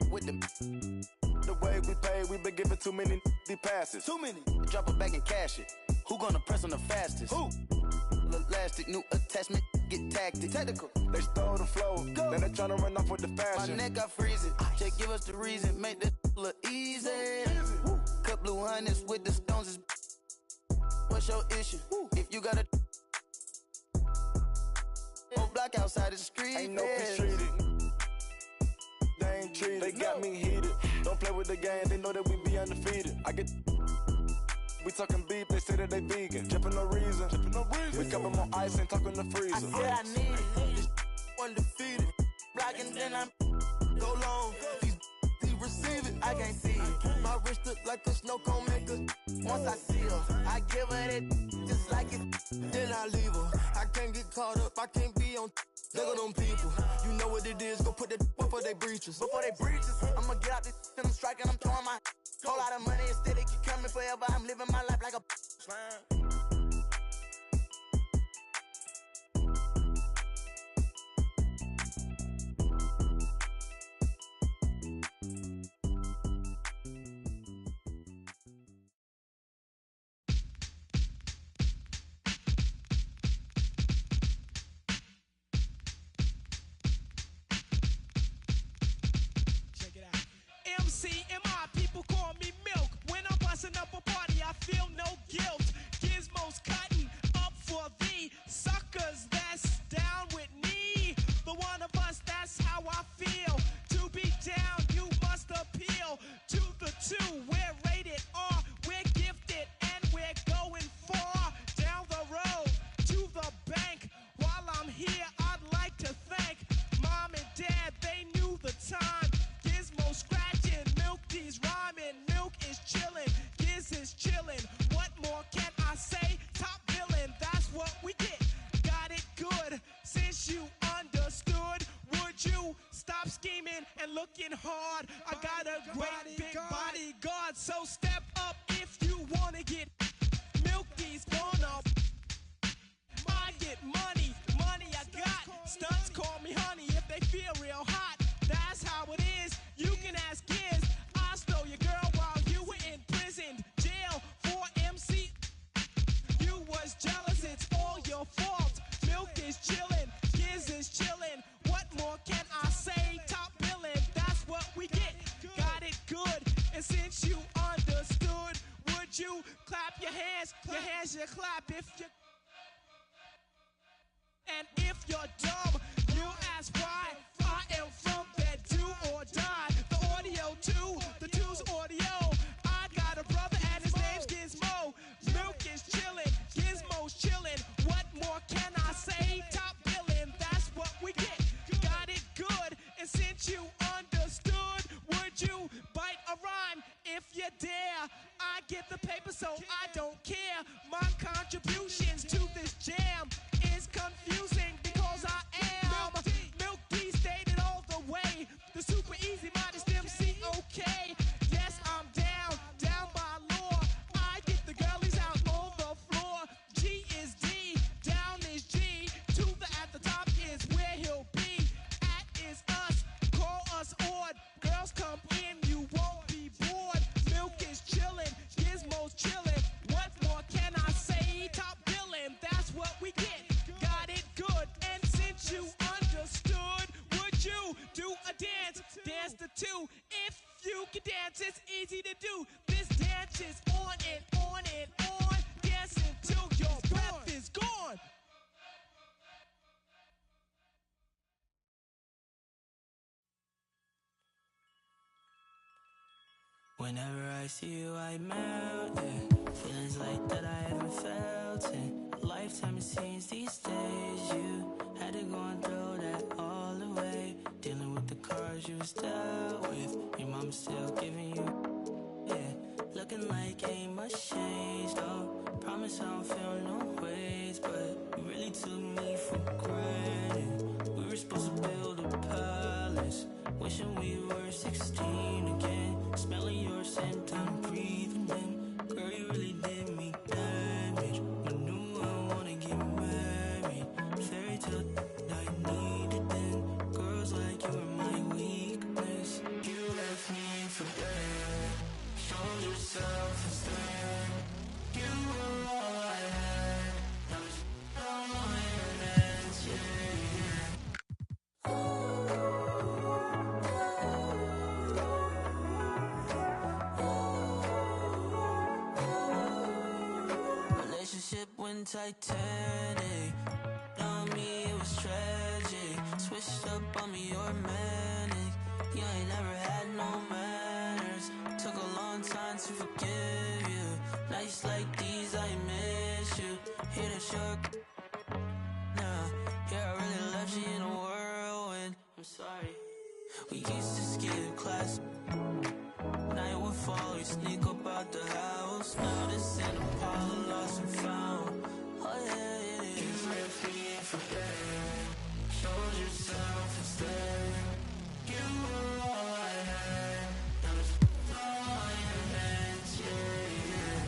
With them, the way we pay, we been giving too many passes. Too many. Drop it back and cash it. Who gonna press on the fastest? Who? Elastic, new attachment, get tactic. Technical. They stole the flow, go. Then they tryna run off with the fashion. My neck, I freeze it. Just give us the reason, make this look easy. Cut blue hundreds with the stones. What's your issue? If you got a whole block outside the street, ain't no peace treated. They ain't treated. They got me heated. Don't play with the game. They know that we be undefeated. I get. We talking beef, they say that they vegan. Drippin' no reason. We cup them on ice and talking the freezer. I said I need it. This undefeated. Blocking, then I'm go long. He receive believe it, I can't see it. My wrist look like a snow cone maker. Once I see her, I give her that just like it. Then I leave her. I can't get caught up, I can't be on. Look at them people, you know what it is. Go put that before they breaches. Before they breaches, I'ma get out this and I'm striking, I'm throwing my whole lot of money instead. It keep coming forever. I'm living my life like a slime. MCMI, people call me Milk. When I'm busting up a party, I feel no guilt. Gizmos cutting up for the suckers that's down with me. The one of us, that's how I feel. To be down, you must appeal to the two. We're rated R, we're gifted, and we're going far down the road to the bank. While I'm here, I'd like to thank Mom and Dad, they knew the time. Gizmo scratching, Milk D's rhyming, Milk is chillin', Giz is chillin'. What more can I say? Top villain, that's what we get. Got it good, since you understood. Would you stop scheming and looking hard? I got a great big bodyguard, so step up if you wanna get. Milk D's gonna. I get money, money I got. Stunts call me honey if they feel real hot. That's how it is. You can ask Giz. I stole your girl while you were in prison. Jail for MC. You was jealous, it's all your fault. Milk is chillin', Giz is chillin'. What more can I say? Top billin', that's what we get. Got it good. And since you understood, would you clap your hands? Your hands you clap if you. And if you're dumb, you ask why. I am from that do or die. The audio too, the two's audio. I got a brother and his name's Gizmo. Milk is chillin', Gizmo's chillin'. What more can I say? Top billin', that's what we get. Got it good, and since you understood, would you bite a rhyme if you dare? I get the paper, so I don't care. My contributions to this jam is confusing because I am Milk D stated all the way. The super easy modest MC, okay. Yes, I'm down by law. I get the girlies out on the floor. G is D, down is G. To the at the top is where he'll be. At is us, call us odd. Girls come in, you won't be bored. Milk is chillin', Gizmo's chillin'. What more can I say? Top billin', that's what we get. Got it good, and since you understood, would you do a dance? Dance the two. If you can dance, it's easy to do. This dance is on and on and on. Dance until your breath is gone. Whenever I see you, I melt, yeah. Feelings like that I haven't felt in a lifetime, it seems these days. You had to go and throw that all away. Dealing with the cards you was dealt with. Your mama still giving you, yeah. Looking like ain't much changed, though. Promise I don't feel no ways, but you really took me for granted. We were supposed to build a palace. Wishing we were 16 again. Smelling your scent, I'm breathing in. Girl, you really did me damage. I knew I wanna get married. Fairy tale I needed then. Girls like you are my weakness. You left me for dead. Showed yourself instead. You were all I had. Now it's all my hands, yeah. Relationship went Titanic. On me it was tragic. Switched up on me, you're manic. You ain't never had no manners. Took a long time to forgive you. Nights like these I miss you. Hear that you're nah. Yeah, I really left you in a whirlwind. I'm sorry. We used to skip class. sneak up out the house. Now this ain't a pile of lost and found. Oh yeah, it is. You left me in for dead. Showed yourself instead. You were all I had. Now it's all in your hands, yeah, yeah.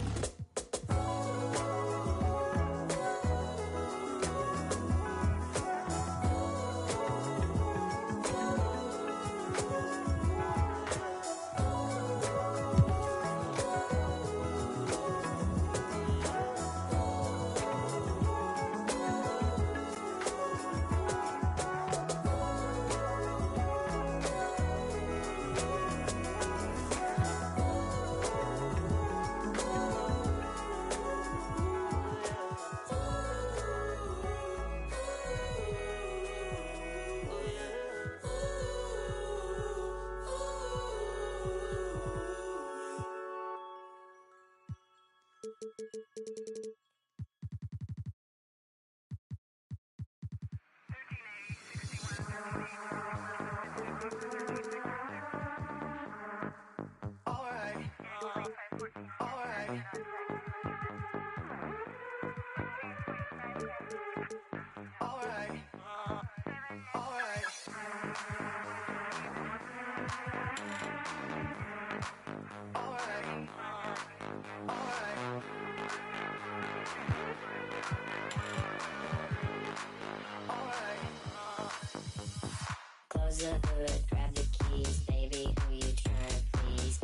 Close the hood, grab the keys, baby, who you tryna please?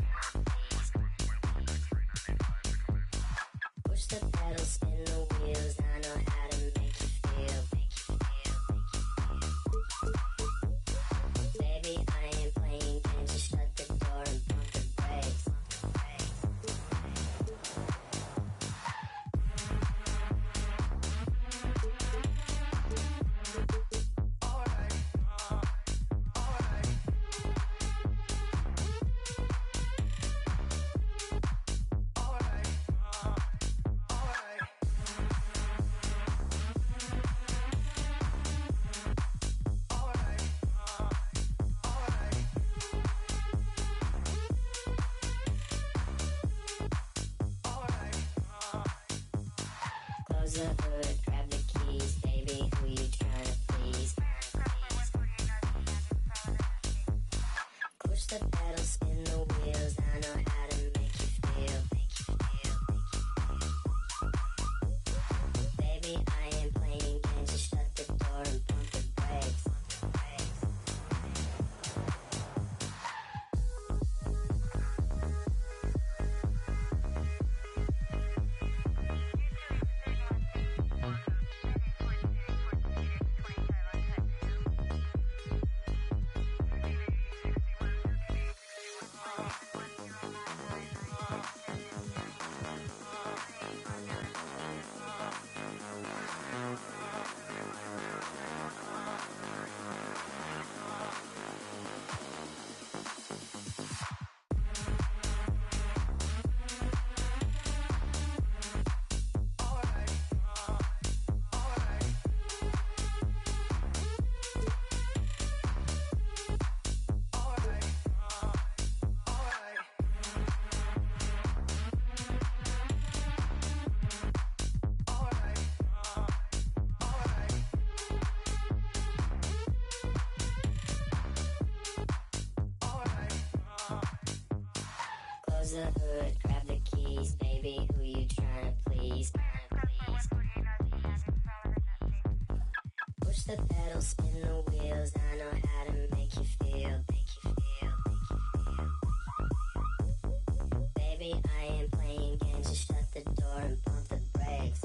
Push the pedal, spin the wheels, I know how to make you feel. Baby, I ain't playing games, just shut the door and pump the brakes. Close the hood, grab the keys, baby, who you tryna please? Push the pedal, spin the wheels, I know how to make you feel. Baby, I ain't playing games, just shut the door and pump the brakes. Close the hood, grab the keys, baby, who you tryna please? Push the pedal, spin the wheels, I know how to make you feel. Baby, I ain't playing games, just shut the door and pump the brakes.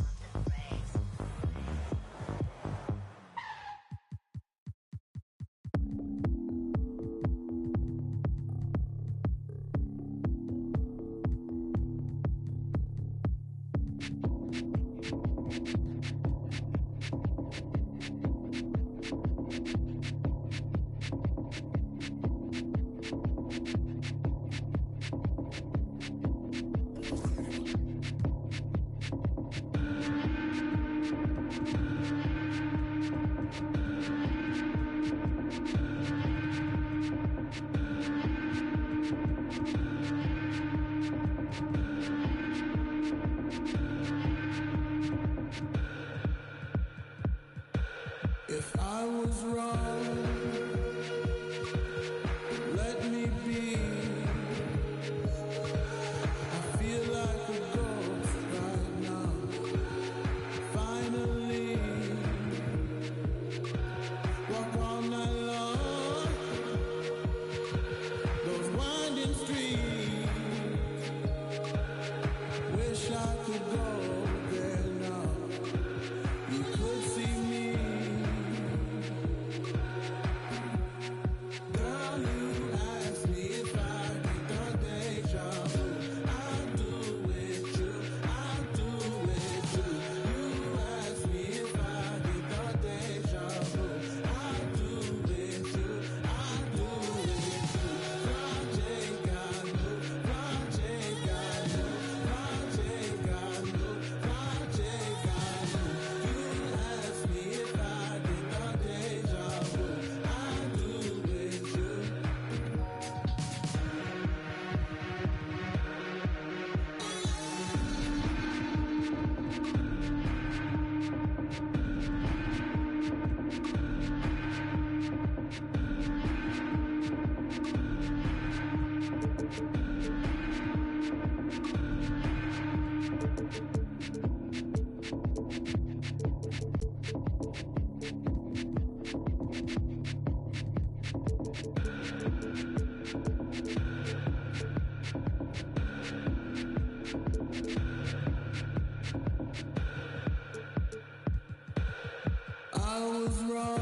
was wrong.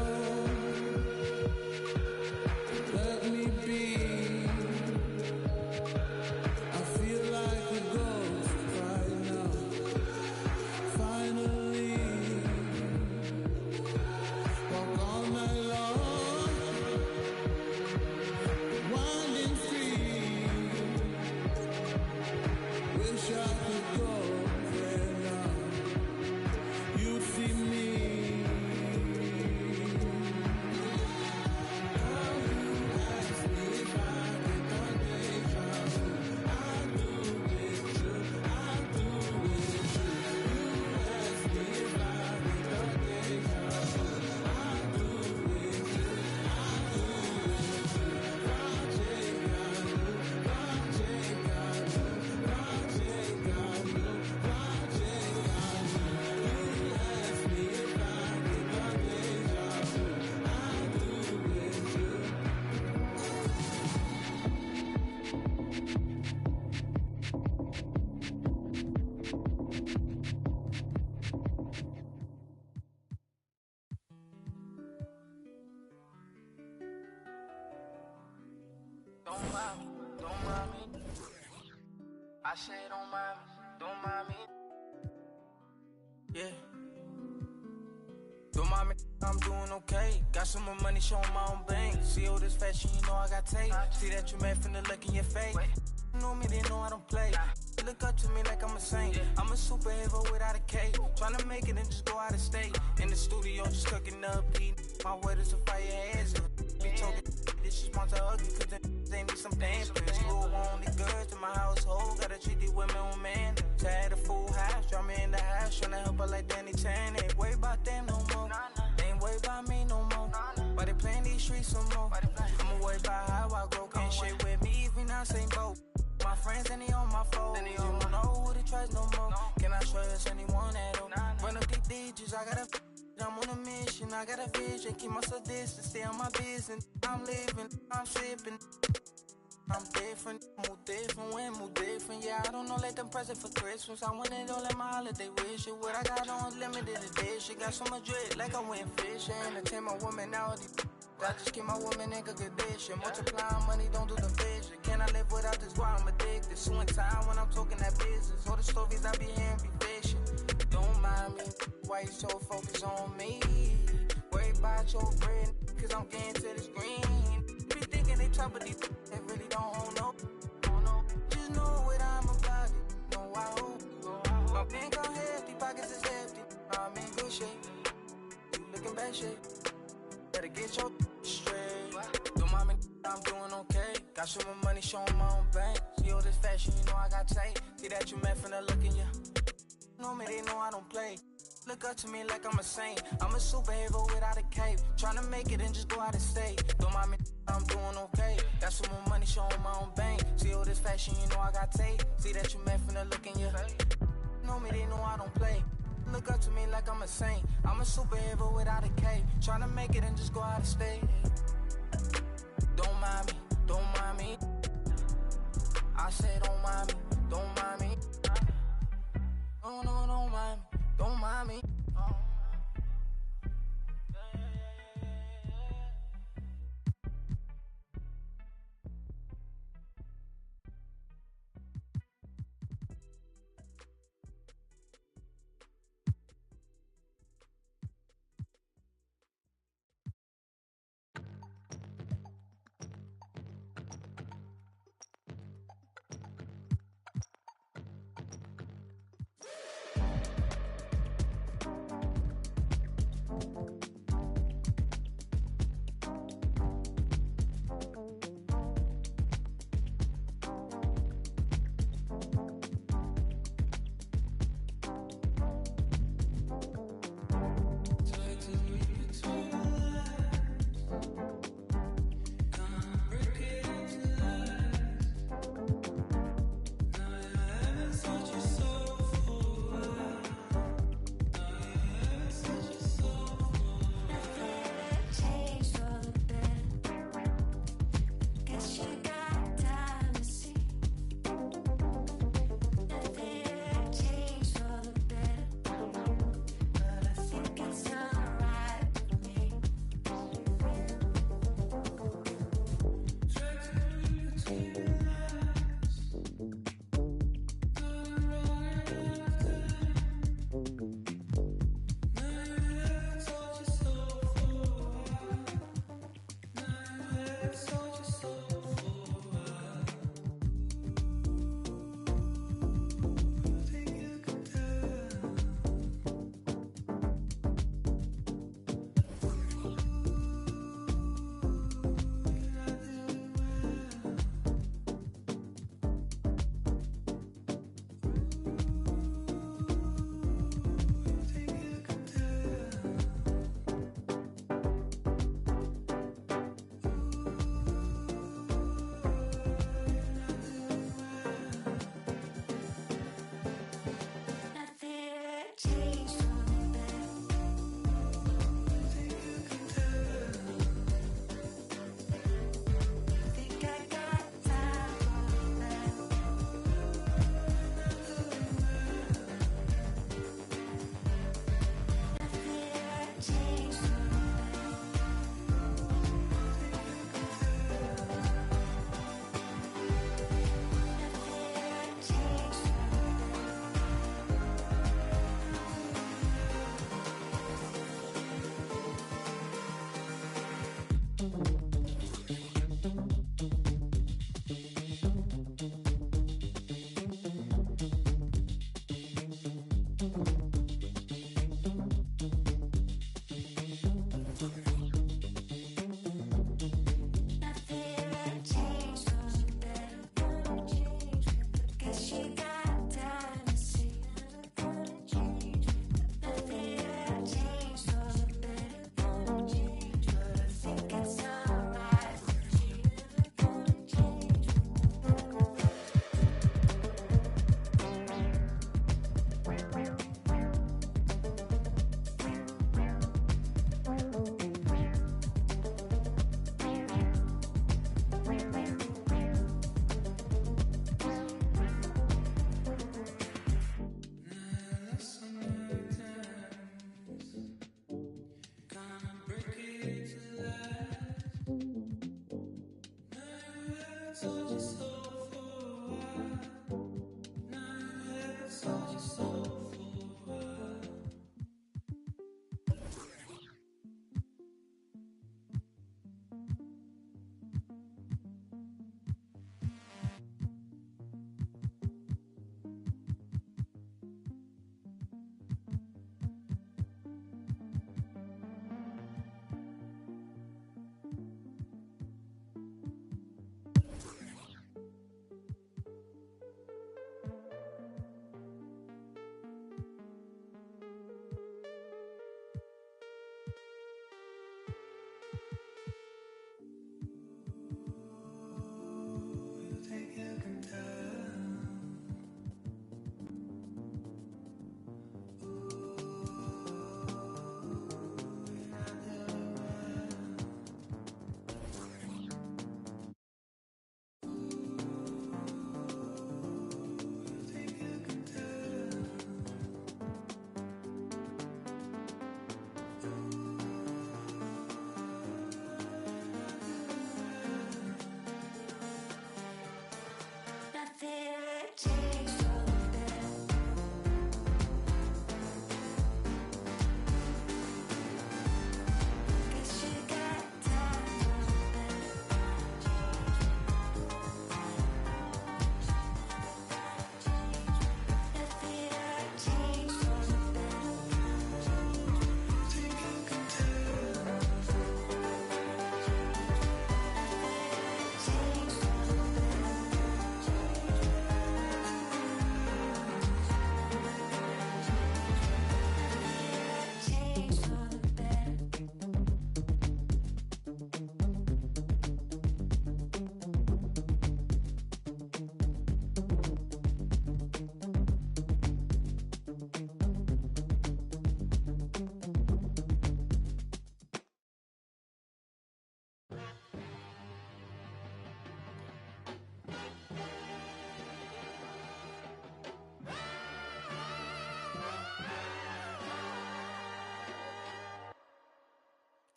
Let me be. I feel like a ghost right now. Finally, walk all night long, winding free. Wish I could go there now. You'd see me. Don't mind me, don't mind me. I say don't mind me. Yeah. Don't mind me, I'm doing okay. Got some more money, showing my own bank. See all this fashion, you know I got tape. See that you mad from the look in your face. You know me, they know I don't play. Look up to me like I'm a saint. I'm a superhero without a cape. Tryna make it and just go out of state. In the studio, just cooking up, eating. My word is a fire hazard. Be talking, this is monster ugly, cause they need some dance. School only girls in my household. Gotta treat these women on man. Tired of full house, draw me in the house. Tryna help her like Danny Tan. Ain't worried about them no more. They ain't worried about me no more. But they playing these streets some more. I'ma worry about how I grow. Can't shit with me if we not same boat. My friends and they on my phone. You don't know who to trust no more. Can I trust anyone at all? Run up these digits, I gotta. I'm on a mission, I got a vision. Keep myself distant, stay on my business. I'm living, I'm sipping. I'm different, move different, when move different. Yeah, I don't know, let them present for Christmas. I want it all at my holiday wish. What I got on limited edition. Got so much dread, like I went fishing. Entertain my woman now. I just keep my woman in good condition. Multiplying money, don't do the vision. Can I live without this? Why I'm addicted. Soon time when I'm talking that business. All the stories I be hearing be fiction. Don't mind me, why you so focused on me? Worry about your bread, cause I'm getting to this green. Be thinking they tough, but these they really don't hold no. Just know what I'm about it, know I hope. My bank account hefty, pockets is hefty. I'm in good shape, you looking bad shape. Better get your straight. Don't mind me, I'm doing okay. Got some more money, showing my own bank. See all this fashion, you know I got tape. See that you met from the look in ya. Know me, they know I don't play. Look up to me like I'm a saint. I'm a superhero without a cape. Tryna make it and just go out of state. Don't mind me, I'm doing okay. Got some more money, showing my own bank. See all this fashion, you know I got tape. See that you met from the look in ya. Know me, they know I don't play. Look up to me like I'm a saint. I'm a superhero without a cape. Tryna make it and just go out of state. Don't mind me, don't mind me. I said don't mind me, don't mind me. No, no, don't mind me, don't mind me.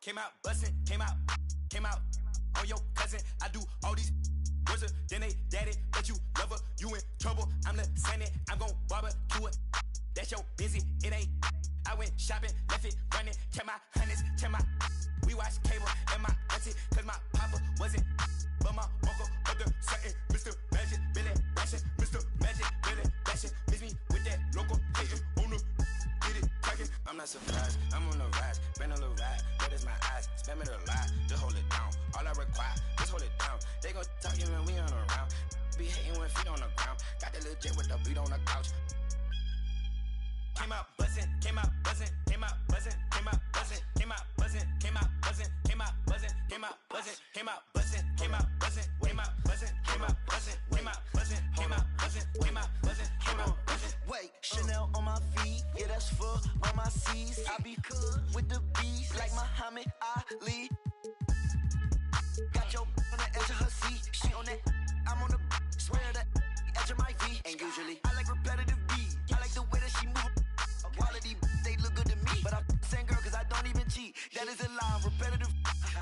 Came out bustin', came out on your cousin. I do all these wizards, then they daddy, but you love her, you in trouble. I'm the Senate, I'm gon' barbecue it. That's your busy, it ain't. I went shopping, left it running, kept my hundreds, kept my. We watch cable and my auntie, cause my papa wasn't. But my uncle up there certain, Mr. Magic, Billy Bashing, Mr. Magic, Billy Bashing. Miss me with that local hating on the get it cracking. I'm not surprised, I'm on the rise, been a little ride. That is my eyes, spam it a lot, just hold it down. All I require, just hold it down. They gon' talk you when we on around. Be hating with feet on the ground. Got the little jet with the beat on the couch. Came out buzzing, came out buzzing, came out buzzing, came out buzzing, came out buzzing, came out buzzing, came out buzzing, came out buzzing, came out buzzing, came out buzzing, came out buzzing, came out buzzing, came out buzzing, came out buzzing, came out buzzing, came out buzzing. Wait, Chanel on my feet, yeah that's for all my C's. I be cool with the beast like Muhammad Ali. Got your on the edge of her seat, she on that, I'm on the swear that edge of my V. And usually I like repetitive beat, I like the way that she move. Quality, they look good to me, but I'm the same girl cause I don't even cheat. That is a lie, repetitive.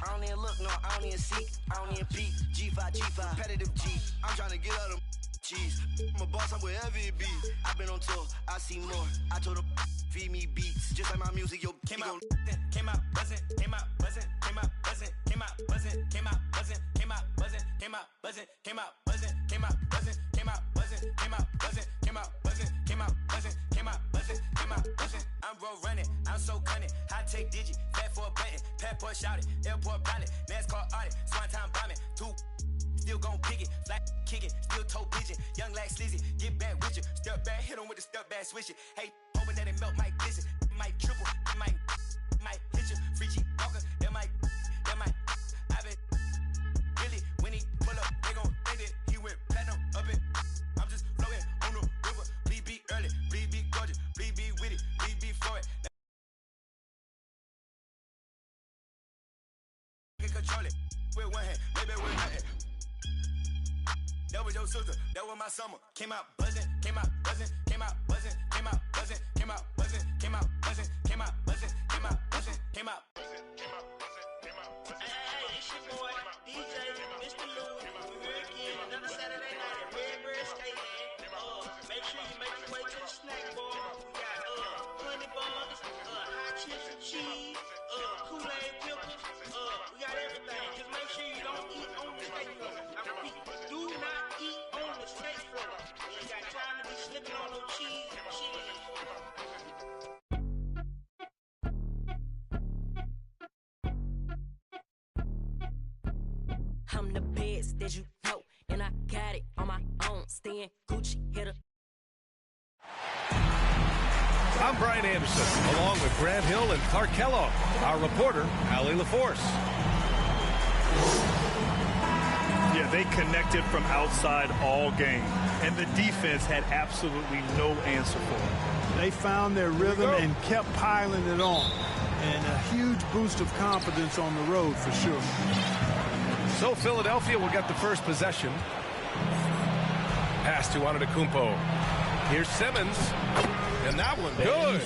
I don't even look, no, I don't even seek, I don't even peek. G5, repetitive G. I'm trying to get out of cheese. I'm a boss, I'm wherever it be. I've been on tour, I see more. I told her, feed me beats, just like my music, yo. Came out buzzing, came out buzzing, came out buzzing, came out buzzing, came out buzzing, came out buzzing, came out buzzing, came out buzzing, came out buzzing, came out buzzing, came out buzzing, came out buzzing, came out buzzing, came out buzzing, came out buzzing, came out buzzing. I'm road running, I'm so cunning. High tech digi, fat for a button, passport shouted, airport pilot, NASCAR audit, swan time bombing, two. Still gon' pick it, fly kick it, still toe pigeon. Young like sleazy, get back with you. Step back, hit him with the step back, switch it. Hey, hoping that it melt, might glisten, might triple, might hit you. Free G walker, that might. I been really when he pull up, they gon' think that he went platinum up it. I'm just floating on the river. Please be early, please be gorgeous, please be with it, please be for it. Control it with one hand, maybe with nothing. That was your sister, that was my summer. Came out buzzing, came out buzzing, came out buzzing, came out buzzing, came out buzzing, came out buzzing, came out buzzing, came out buzzing, came out buzzing, came out buzzing, came out buzzing. Hey, it's your boy, DJ Mr. Lou. We're here again, another Saturday night at Redbird Skateland. Make sure you make your way to the I'm the best that you know, and I got it on my own. Staying Gucci, hitter. I'm Brian Anderson, along with Grant Hill and Clark Kellogg. Our reporter, Allie LaForce. Yeah, they connected from outside all game, and the defense had absolutely no answer for it. They found their rhythm and kept piling it on. And a huge boost of confidence on the road for sure. So Philadelphia will get the first possession. Pass to Antetokounmpo. Here's Simmons. And that one good.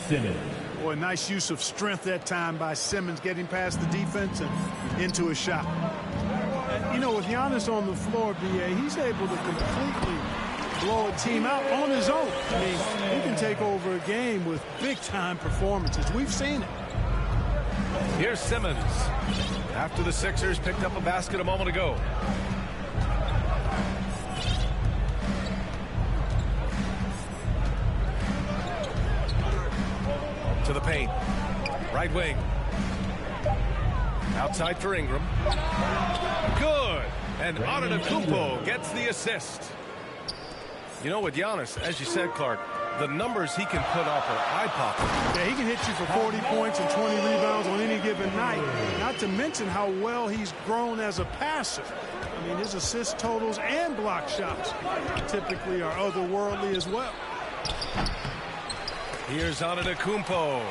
Boy, nice use of strength that time by Simmons, getting past the defense and into a shot. You know, with Giannis on the floor, BA, he's able to completely blow a team out on his own. I mean, he can take over a game with big-time performances. We've seen it. Here's Simmons. After the Sixers picked up a basket a moment ago. To the paint. Right wing. Outside for Ingram. Good. And Antetokounmpo gets the assist. You know, with Giannis, as you said, Clark, the numbers he can put up are eye-popping. Yeah, he can hit you for 40 points and 20 rebounds on any given night. Not to mention how well he's grown as a passer. I mean, his assist totals and block shots typically are otherworldly as well. Here's Antetokounmpo.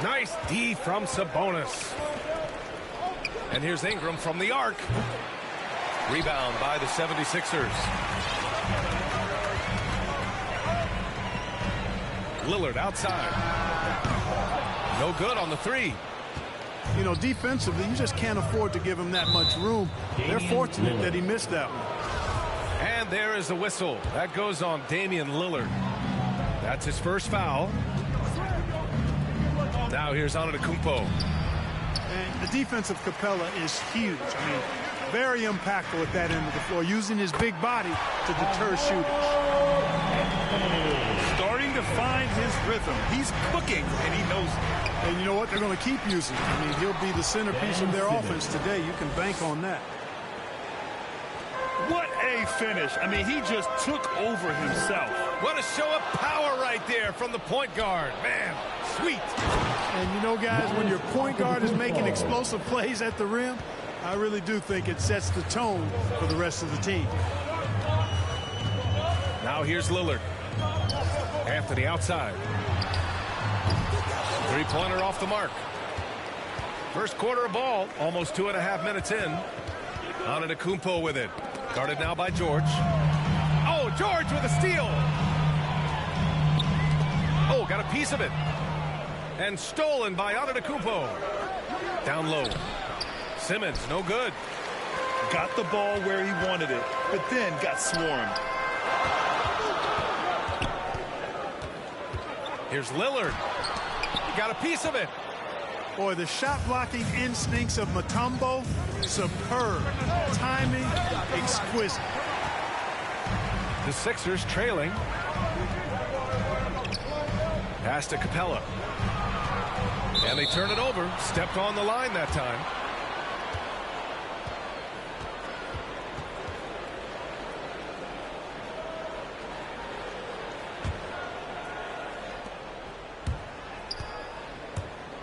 Nice D from Sabonis. And here's Ingram from the arc. Rebound by the 76ers. Lillard outside. No good on the three. You know, defensively, you just can't afford to give him that much room. They're fortunate that he missed that one. And there is the whistle. That goes on Damian Lillard. That's his first foul. Now here's Antetokounmpo. And the defense of Capella is huge. I mean, very impactful at that end of the floor, using his big body to deter shooters. Starting to find his rhythm. He's cooking, and he knows it. And you know what? They're going to keep using him. I mean, he'll be the centerpiece of their offense today. You can bank on that. What a finish. I mean, he just took over himself. What a show of power right there from the point guard. Man, sweet. And you know, guys, when your point guard is making explosive plays at the rim, I really do think it sets the tone for the rest of the team. Now here's Lillard. Anthony outside. Three-pointer off the mark. First quarter of ball, almost 2.5 minutes in. Antetokounmpo with it. Guarded now by George. Oh, George with a steal. Oh, got a piece of it. And stolen by Antetokounmpo. Down low. Simmons, no good. Got the ball where he wanted it, but then got swarmed. Here's Lillard. He got a piece of it. Boy, the shot blocking instincts of Mutombo, superb. Timing, exquisite. The Sixers trailing. Pass to Capella. And they turn it over. Stepped on the line that time.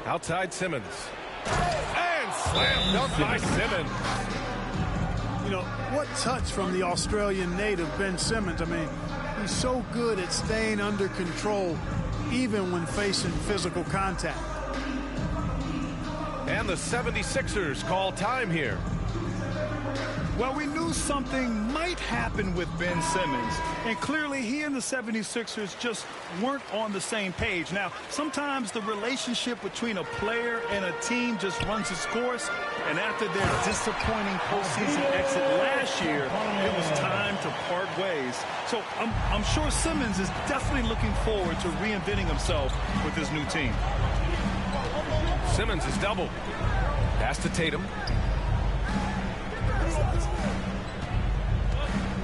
Outside Simmons. And slam dunk by Simmons. You know, what touch from the Australian native, Ben Simmons. I mean, he's so good at staying under control, even when facing physical contact. And the 76ers call time here. Well, we knew something might happen with Ben Simmons, and clearly he and the 76ers just weren't on the same page. Now, sometimes the relationship between a player and a team just runs its course, and after their disappointing postseason exit last year, it was time to part ways. So I'm sure Simmons is definitely looking forward to reinventing himself with his new team. Simmons is doubled. Pass to Tatum.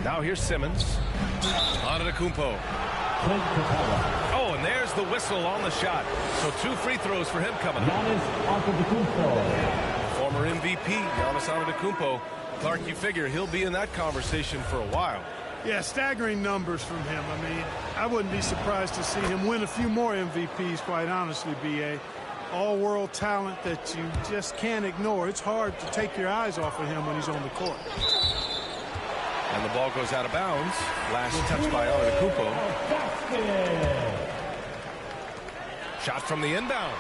Now here's Simmons. Antetokounmpo. Clint Capella. Oh, and there's the whistle on the shot. So 2 free throws for him coming up. Giannis Antetokounmpo. Former MVP, Giannis Antetokounmpo. Clark, you figure he'll be in that conversation for a while. Yeah, staggering numbers from him. I mean, I wouldn't be surprised to see him win a few more MVPs, quite honestly, B.A. All-world talent that you just can't ignore. It's hard to take your eyes off of him when he's on the court. And the ball goes out of bounds. Last touch by Antetokounmpo. Shot from the inbound.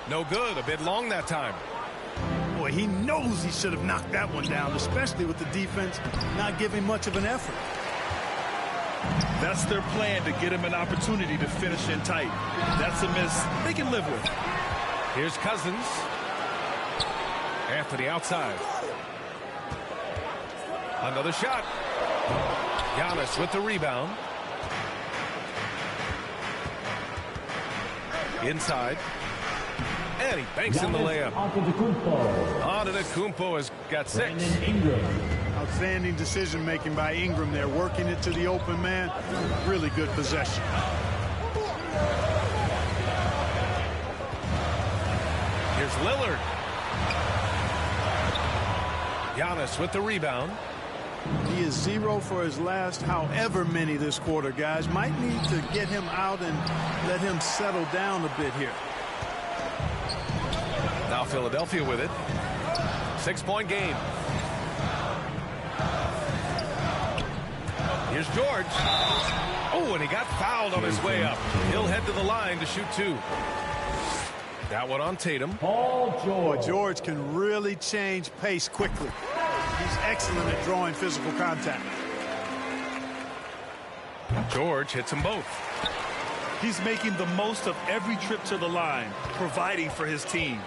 No good. A bit long that time. Boy, he knows he should have knocked that one down, especially with the defense not giving much of an effort. That's their plan, to get him an opportunity to finish in tight. That's a miss they can live with. Here's Cousins. Anthony outside. Another shot. Giannis with the rebound. Inside. And he banks in the layup. Antetokounmpo has got 6. Outstanding decision-making by Ingram there, working it to the open man. Really good possession. Here's Lillard. Giannis with the rebound. He is 0 for his last however many this quarter, guys. Might need to get him out and let him settle down a bit here. Now Philadelphia with it. 6-point game. Here's George. Oh, and he got fouled on his way up. He'll head to the line to shoot 2. That one on Tatum. Paul George. Boy, George can really change pace quickly. He's excellent at drawing physical contact. George hits them both. He's making the most of every trip to the line, providing for his team.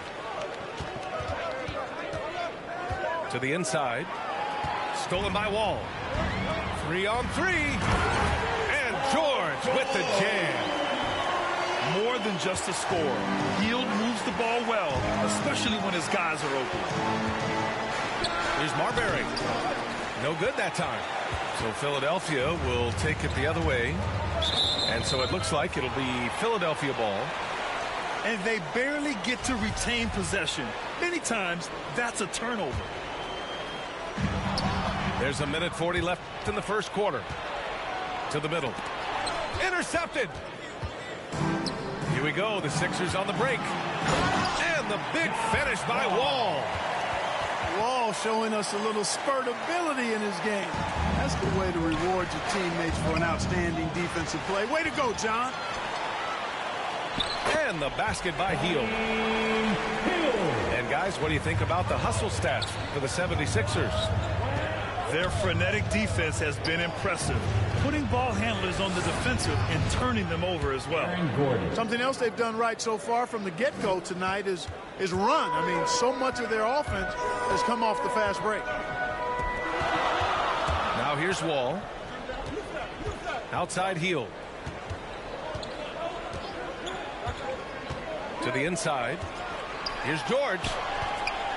To the inside. Stolen by Wall. 3-on-3. And George with the jam. More than just a score. Hield moves the ball well, especially when his guys are open. Here's Marbury. No good that time. So Philadelphia will take it the other way. And so it looks like it'll be Philadelphia ball. And they barely get to retain possession. Many times, that's a turnover. There's a minute 40 left in the first quarter. To the middle. Intercepted. Here we go. The Sixers on the break. And the big finish by Wall. Wall showing us a little spurtability in his game. That's the way to reward your teammates for an outstanding defensive play. Way to go, John. And the basket by Hield. And guys, what do you think about the hustle stats for the 76ers? Their frenetic defense has been impressive, putting ball handlers on the defensive and turning them over as well. Something else they've done right so far from the get-go tonight is run. I mean, so much of their offense has come off the fast break. Now here's Wall. Outside Hield. To the inside. Here's George.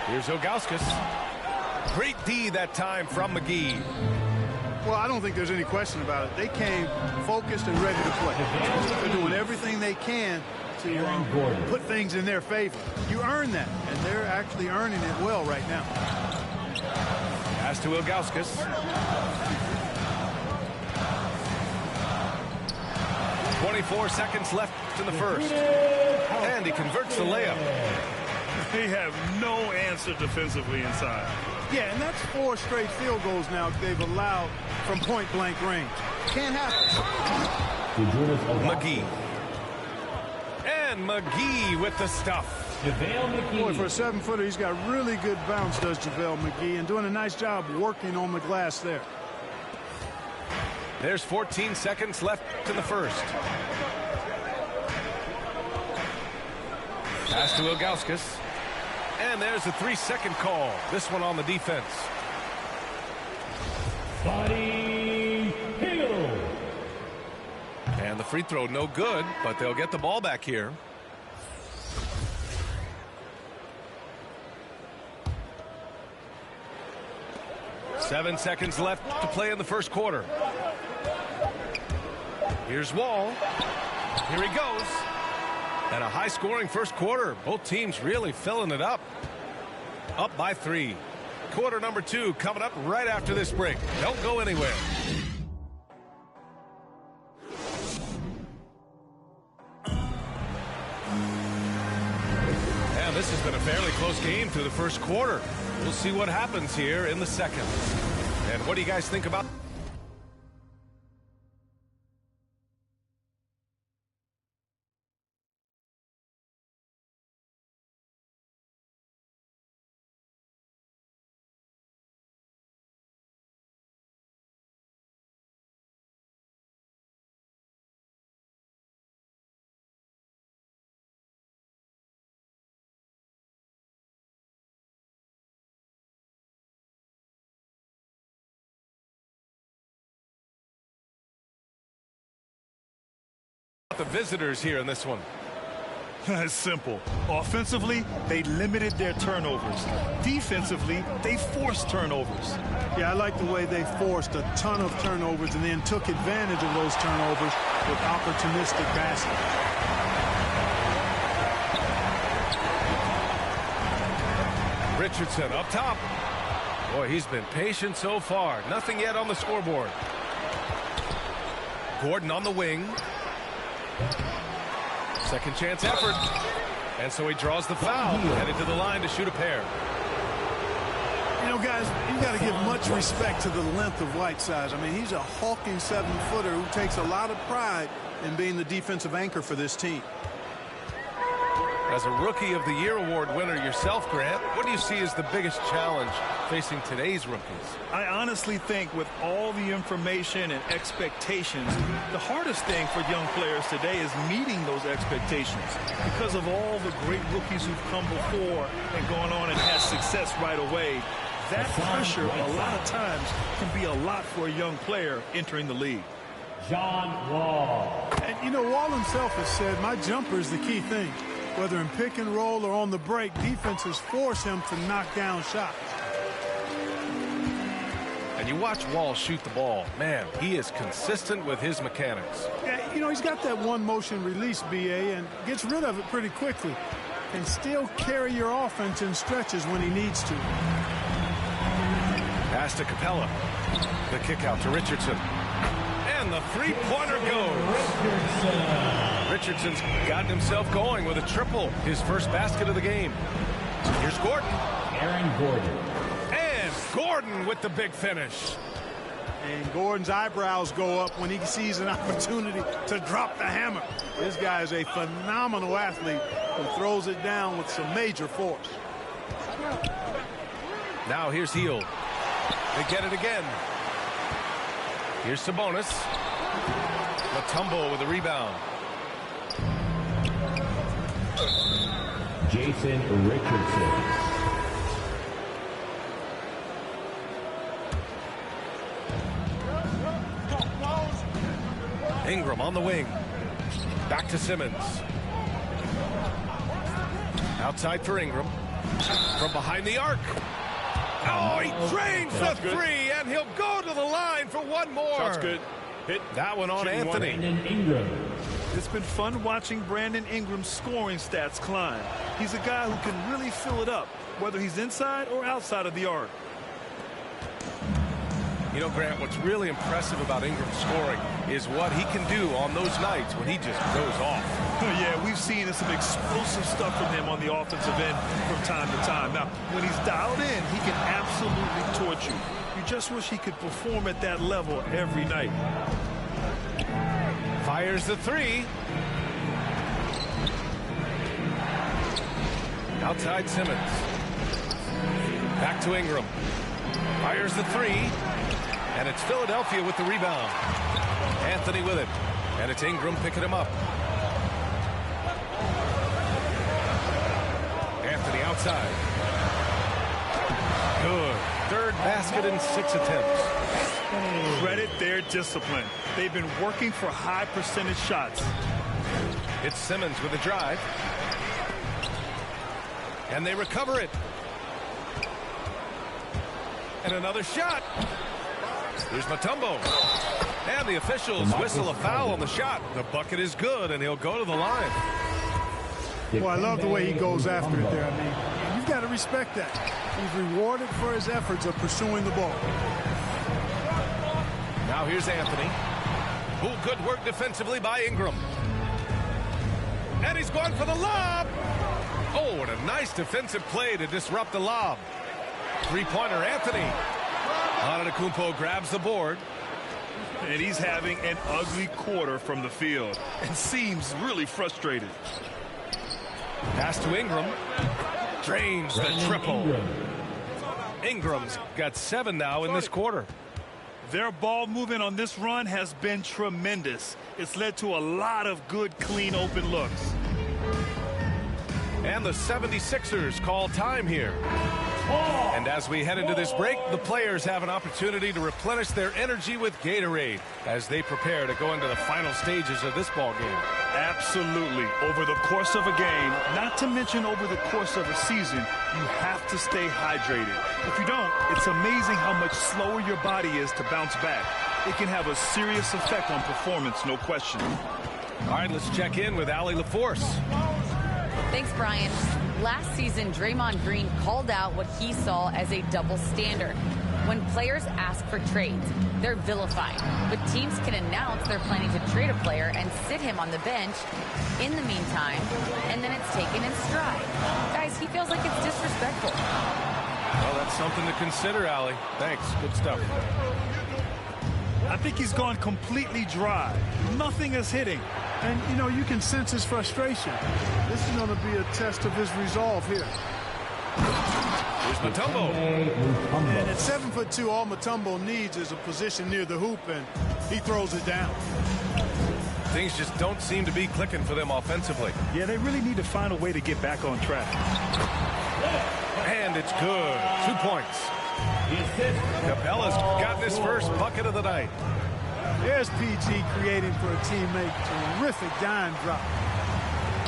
Here's Ilgauskas. Great D that time from McGee. Well, I don't think there's any question about it. They came focused and ready to play. They're doing everything they can to put things in their favor. You earn that, and they're actually earning it well right now. Pass to Ilgauskas. .24 seconds left in the first. And he converts the layup. They have no answer defensively inside. Yeah, and that's 4 straight field goals now they've allowed from point-blank range. Can't happen. McGee. And McGee with the stuff. Boy, for a 7-footer, he's got really good bounce, does JaVale McGee, and doing a nice job working on the glass there. There's 14 seconds left in the first. Pass to Ilgauskas. And there's a 3-second call. This one on the defense. Buddy Hield. And the free throw no good, but they'll get the ball back here. Seven seconds left to play in the first quarter. Here's Wall. Here he goes. And a high-scoring first quarter. Both teams really filling it up. Up by 3. Quarter number 2 coming up right after this break. Don't go anywhere. And this has been a fairly close game through the first quarter. We'll see what happens here in the second. And what do you guys think about the visitors here in this one? It's simple. Offensively, they limited their turnovers. Defensively, they forced turnovers. Yeah, I like the way they forced a ton of turnovers and then took advantage of those turnovers with opportunistic passing. Richardson up top. Boy, he's been patient so far. Nothing yet on the scoreboard. Gordon on the wing. Second chance effort. And so he draws the foul. Headed to the line to shoot a pair. You know, guys, you got to give much respect to the length of Whiteside. I mean, he's a hulking 7-footer who takes a lot of pride in being the defensive anchor for this team. As a Rookie of the Year award winner yourself, Grant, what do you see as the biggest challenge facing today's rookies? I honestly think with all the information and expectations, the hardest thing for young players today is meeting those expectations because of all the great rookies who've come before and gone on and had success right away. That pressure a lot of times can be a lot for a young player entering the league. John Wall. And, you know, Wall himself has said, my jumper is the key thing. Whether in pick and roll or on the break, defenses force him to knock down shots. And you watch Wall shoot the ball. Man, he is consistent with his mechanics. Yeah, you know, he's got that one motion release, BA, and gets rid of it pretty quickly. Can still carry your offense in stretches when he needs to. Pass to Capella. The kick out to Richardson. And the three-pointer goes. Richardson's gotten himself going with a triple. His first basket of the game. Here's Gordon. Aaron Gordon. And Gordon with the big finish. And Gordon's eyebrows go up when he sees an opportunity to drop the hammer. This guy is a phenomenal athlete who throws it down with some major force. Now here's Hield. They get it again. Here's Sabonis. Mutombo with a rebound. Jason Richardson. Ingram on the wing. Back to Simmons. Outside for Ingram. From behind the arc. Oh, he drains the three, and he'll go to the line for one more. Shot's good. Hit that one on Anthony. Brandon Ingram. It's been fun watching Brandon Ingram's scoring stats climb. He's a guy who can really fill it up, whether he's inside or outside of the arc. You know, Grant, what's really impressive about Ingram's scoring is what he can do on those nights when he just goes off. Yeah, we've seen some explosive stuff from him on the offensive end from time to time. Now, when he's dialed in, he can absolutely torch you. You just wish he could perform at that level every night. Fires the three. Outside Simmons. Back to Ingram. Fires the three. And it's Philadelphia with the rebound. Anthony with it. And it's Ingram picking him up. Anthony outside. Good. Third basket in 6 attempts. Credit their discipline. They've been working for high percentage shots. It's Simmons with a drive. And they recover it. And another shot. Here's Mutombo. And the officials whistle a foul on the shot. The bucket is good, and he'll go to the line. Well, I love the way he goes after it there. I mean, you've got to respect that. He's rewarded for his efforts of pursuing the ball. Now here's Anthony. Oh, good work defensively by Ingram. And he's going for the lob. Oh, what a nice defensive play to disrupt the lob. Three-pointer, Anthony. Antetokounmpo grabs the board. And he's having an ugly quarter from the field and seems really frustrated. Pass to Ingram. Drains the triple. Ingram's got 7 now in this quarter. Their ball movement on this run has been tremendous. It's led to a lot of good, clean, open looks. And the 76ers call time here. And as we head into this break, the players have an opportunity to replenish their energy with Gatorade as they prepare to go into the final stages of this ball game. Absolutely. Over the course of a game, not to mention over the course of a season, you have to stay hydrated. If you don't, it's amazing how much slower your body is to bounce back. It can have a serious effect on performance, no question. All right, let's check in with Allie LaForce. Thanks, Brian. Last season, Draymond Green called out what he saw as a double standard. When players ask for trades, they're vilified. But teams can announce they're planning to trade a player and sit him on the bench in the meantime, and then it's taken in stride. Guys, he feels like it's disrespectful. Well, that's something to consider, Allie. Thanks. Good stuff. I think he's gone completely dry. Nothing is hitting. And, you know, you can sense his frustration. This is going to be a test of his resolve here. Here's Mutombo. And at 7'2", all Mutombo needs is a position near the hoop, and he throws it down. Things just don't seem to be clicking for them offensively. Yeah, they really need to find a way to get back on track. And it's good. 2 points. Capella's got his first bucket of the night. There's PG creating for a teammate. Terrific dime drop.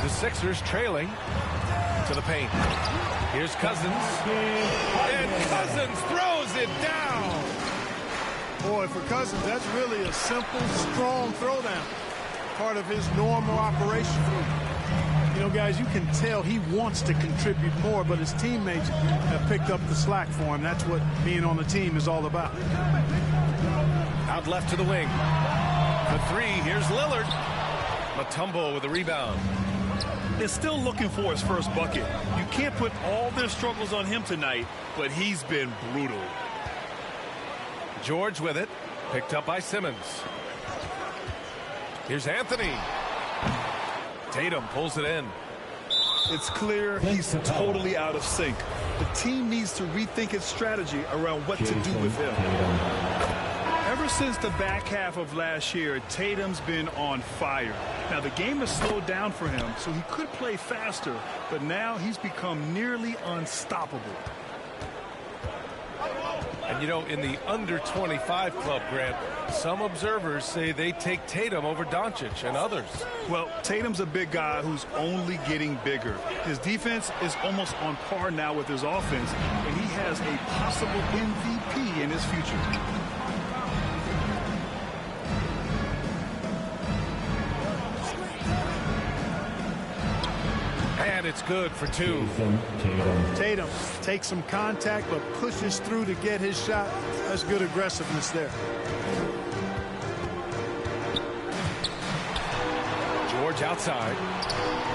The Sixers trailing to the paint. Here's Cousins. And Cousins throws it down. Boy, for Cousins, that's really a simple, strong throwdown. Part of his normal operation. You know, guys, you can tell he wants to contribute more, but his teammates have picked up the slack for him. That's what being on the team is all about. Out left to the wing. The three, here's Lillard. Mutombo with the rebound. They're still looking for his first bucket. You can't put all their struggles on him tonight, but he's been brutal. George with it. Picked up by Simmons. Here's Anthony. Tatum pulls it in. It's clear he's totally out of sync. The team needs to rethink its strategy around what to do with him. Ever since the back half of last year, Tatum's been on fire. Now, the game has slowed down for him, so he could play faster, but now he's become nearly unstoppable. And, you know, in the under-25 club, Grant, some observers say they take Tatum over Doncic and others. Well, Tatum's a big guy who's only getting bigger. His defense is almost on par now with his offense, and he has a possible MVP in his future. And it's good for two. Tatum takes some contact but pushes through to get his shot. That's good aggressiveness there. George outside.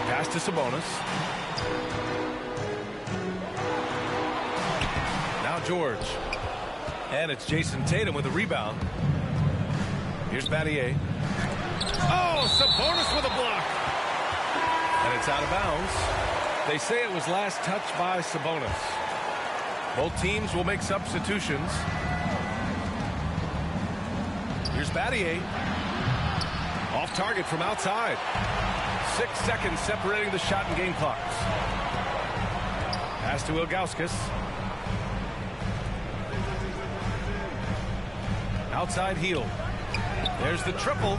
Pass to Sabonis. Now George. And it's Jason Tatum with a rebound. Here's Battier. Oh, Sabonis with a block. And it's out of bounds. They say it was last touched by Sabonis. Both teams will make substitutions. Here's Battier. Off target from outside. 6 seconds separating the shot and game clocks. Pass to Ilgauskas. Outside heel. There's the triple.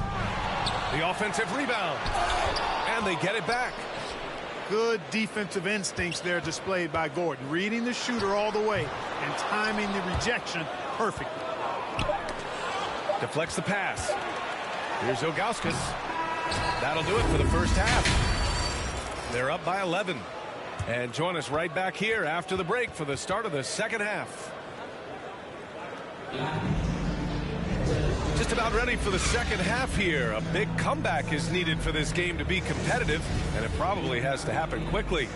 The offensive rebound. And they get it back. Good defensive instincts there displayed by Gordon. Reading the shooter all the way and timing the rejection perfectly. Deflects the pass. Here's Ilgauskas. That'll do it for the first half. They're up by 11. And join us right back here after the break for the start of the second half. Just about ready for the second half here. A big comeback is needed for this game to be competitive, and it probably has to happen quickly.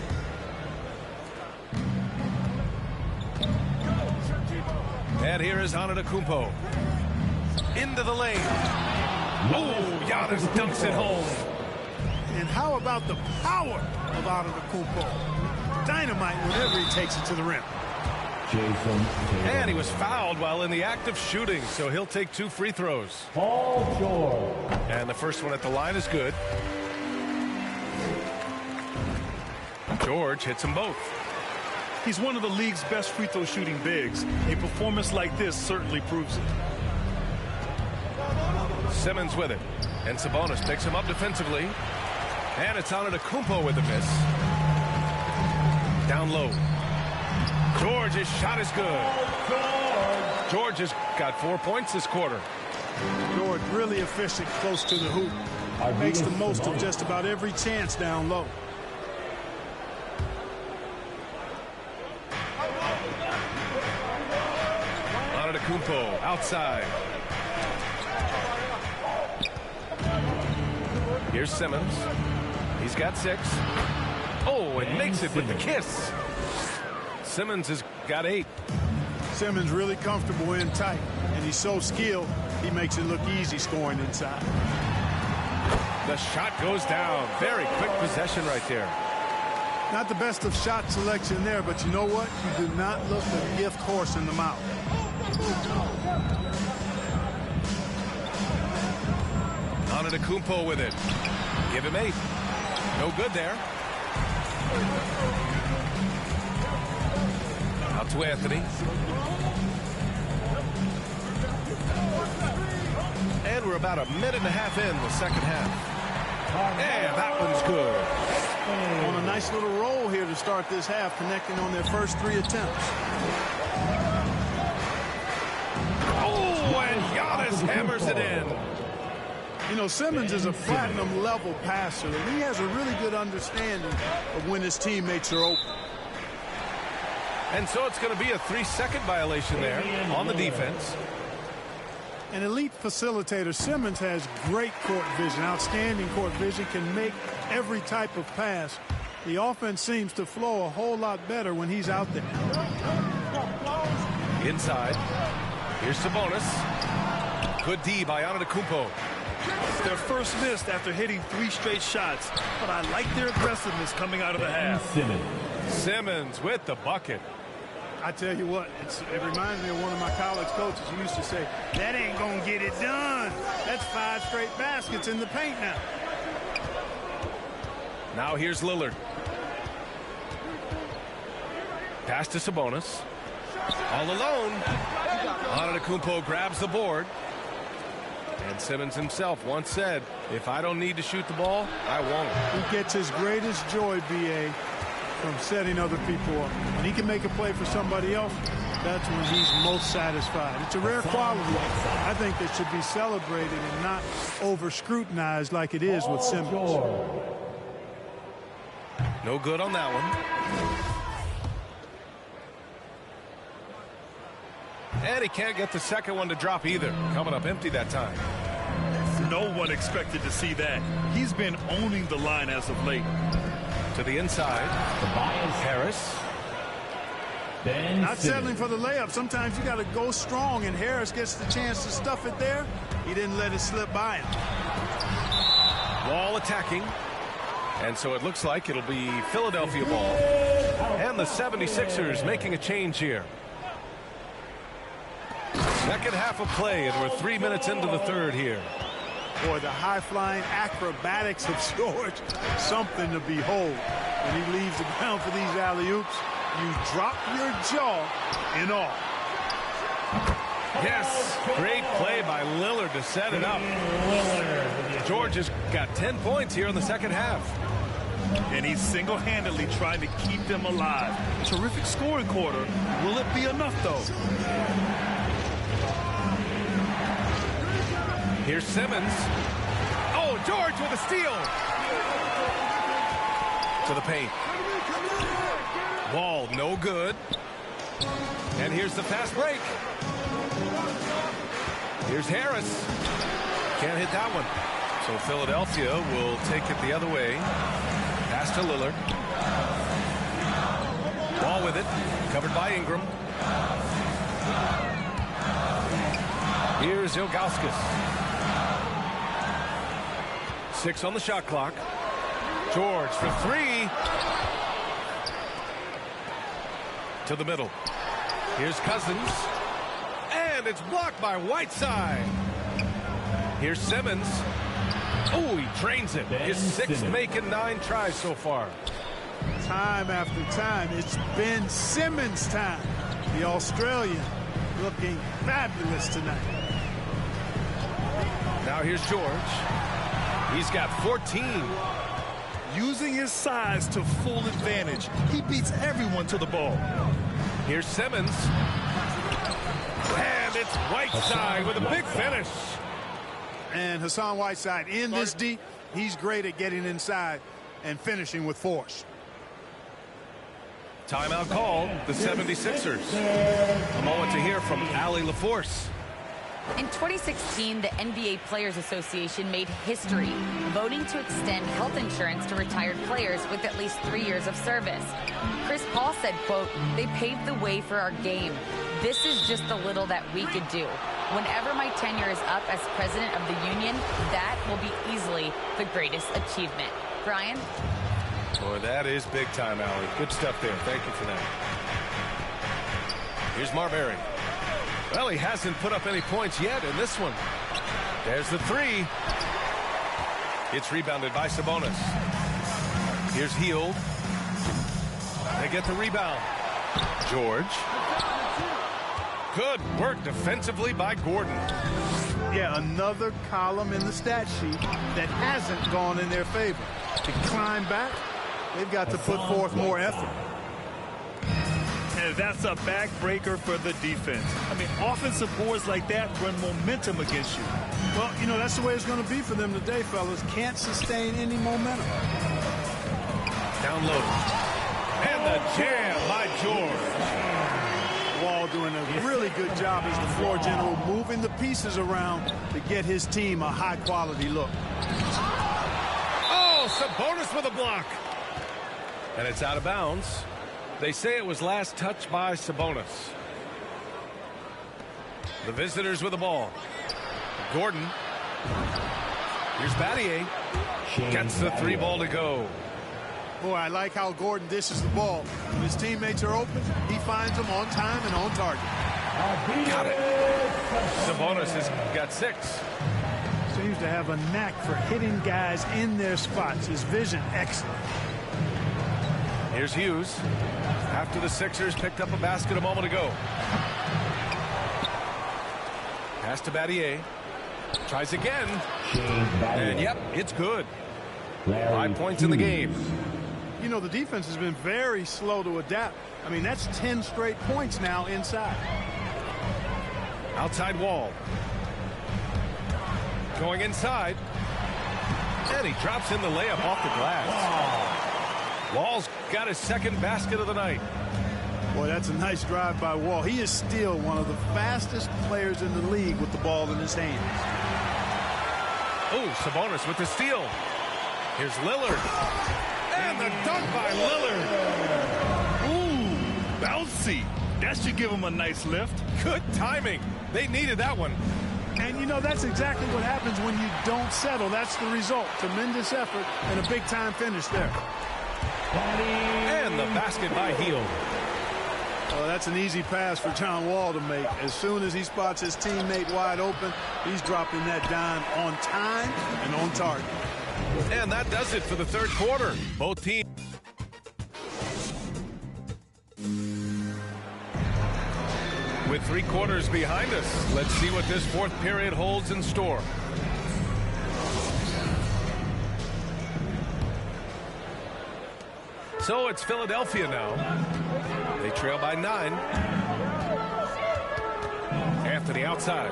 And here is Antetokounmpo. Into the lane. Oh, Giannis dunks it home. And how about the power of Antetokounmpo? Dynamite whenever he takes it to the rim. And he was fouled while in the act of shooting, so he'll take 2 free throws. Paul George. And the first one at the line is good. George hits them both. He's one of the league's best free throw shooting bigs. A performance like this certainly proves it. Simmons with it. And Sabonis picks him up defensively. And it's Antetokounmpo with the miss. Down low. George's shot is good. George has got 4 points this quarter. George really efficient close to the hoop. Makes the most of just about every chance down low. Antetokounmpo outside. Here's Simmons. He's got 6. Oh, and makes it with the kiss. Simmons has got 8. Simmons really comfortable in tight, and he's so skilled, he makes it look easy scoring inside. The shot goes down. Very quick possession right there. Not the best of shot selection there, but you know what? You do not look a gift horse in the mouth. Antetokounmpo with it. Give him 8. No good there. Out to Anthony. And we're about a minute and a half in the second half. And that one's good. On a nice little roll here to start this half, connecting on their first 3 attempts. Oh, and Giannis hammers it in. You know, Simmons is a platinum level passer, and he has a really good understanding of when his teammates are open. And so it's going to be a 3-second violation there on the defense. An elite facilitator, Simmons has great court vision, outstanding court vision, can make every type of pass. The offense seems to flow a whole lot better when he's out there. Inside. Here's Sabonis. Good D by Antetokounmpo. Their first miss after hitting 3 straight shots, but I like their aggressiveness coming out of the half. Simmons with the bucket. I tell you what, it reminds me of one of my college coaches who used to say, that ain't gonna get it done. That's 5 straight baskets in the paint now. Now here's Lillard. Pass to Sabonis. All alone. Antetokounmpo grabs the board. And Simmons himself once said, if I don't need to shoot the ball, I won't. He gets his greatest joy, B.A., from setting other people up. When he can make a play for somebody else, that's when he's most satisfied. It's a rare quality. I think that should be celebrated and not over-scrutinized like it is with Simmons. No good on that one. And he can't get the second one to drop either. Coming up empty that time. No one expected to see that. He's been owning the line as of late. To the inside. Tobias Harris. Not settling for the layup. Sometimes you got to go strong, and Harris gets the chance to stuff it there. He didn't let it slip by him. Wall attacking. And so it looks like it'll be Philadelphia ball. And the 76ers making a change here. Second half of play, and we're 3 minutes into the third here. Boy, the high-flying acrobatics of George, something to behold. When he leaves the ground for these alley-oops, you drop your jaw in awe. Yes, great play by Lillard to set it up. George has got 10 points here in the second half. And he's single-handedly trying to keep them alive. A terrific scoring quarter. Will it be enough, though? Here's Simmons. Oh, George with a steal. To the paint. Wall, no good. And here's the fast break. Here's Harris. Can't hit that one. So Philadelphia will take it the other way. Pass to Lillard. Ball with it. Covered by Ingram. Here's Ilgauskas. 6 on the shot clock. George for 3. To the middle. Here's Cousins. And it's blocked by Whiteside. Here's Simmons. Oh, he drains it. His 6th make in 9 tries so far. Time after time, it's Ben Simmons' time. The Australian looking fabulous tonight. Now here's George. He's got 14. Using his size to full advantage. He beats everyone to the ball. Here's Simmons. And it's Whiteside with a big finish. And Hassan Whiteside in this deep, he's great at getting inside and finishing with force. Timeout called, the 76ers. A moment to hear from Allie LaForce. In 2016, the NBA Players Association made history, voting to extend health insurance to retired players with at least 3 years of service. Chris Paul said, quote, "They paved the way for our game. This is just a little that we could do. Whenever my tenure is up as president of the union, that will be easily the greatest achievement." Brian? Boy, that is big time, Allie. Good stuff there. Thank you for that. Here's Marbury. Well, he hasn't put up any points yet in this one. There's the 3. It's rebounded by Sabonis. Here's Hield. They get the rebound. George. Good work defensively by Gordon. Yeah, another column in the stat sheet that hasn't gone in their favor. To climb back, they've got to put forth more effort. And that's a backbreaker for the defense. I mean, offensive boards like that run momentum against you. Well, you know, that's the way it's going to be for them today, fellas. Can't sustain any momentum. Down low. And the jam by George. Wall doing a really good job as the floor general, moving the pieces around to get his team a high-quality look. Oh, Sabonis with a block. And it's out of bounds. They say it was last touched by Sabonis. The visitors with the ball. Gordon. Here's Battier. Gets the 3 ball to go. Boy, I like how Gordon dishes the ball. When his teammates are open, he finds them on time and on target. Got it. Sabonis has got 6. Seems to have a knack for hitting guys in their spots. His vision, excellent. Here's Hughes. After the Sixers picked up a basket a moment ago. Pass to Battier. Tries again. And yep, it's good. 5 points in the game. You know, the defense has been very slow to adapt. I mean, that's 10 straight points now inside. Outside Wall. Going inside. And he drops in the layup off the glass. Wall's got his 2nd basket of the night. Boy, that's a nice drive by Wall. He is still one of the fastest players in the league with the ball in his hands. Oh, Sabonis with the steal. Here's Lillard. And the dunk by Lillard. Ooh, bouncy. That should give him a nice lift. Good timing. They needed that one. And, you know, that's exactly what happens when you don't settle. That's the result. Tremendous effort and a big-time finish there. And the basket by Hield. Oh, that's an easy pass for John Wall to make. As soon as he spots his teammate wide open, he's dropping that dime on time and on target. And that does it for the 3rd quarter. Both teams. With 3 quarters behind us, let's see what this 4th period holds in store. So it's Philadelphia now. They trail by 9. Anthony outside.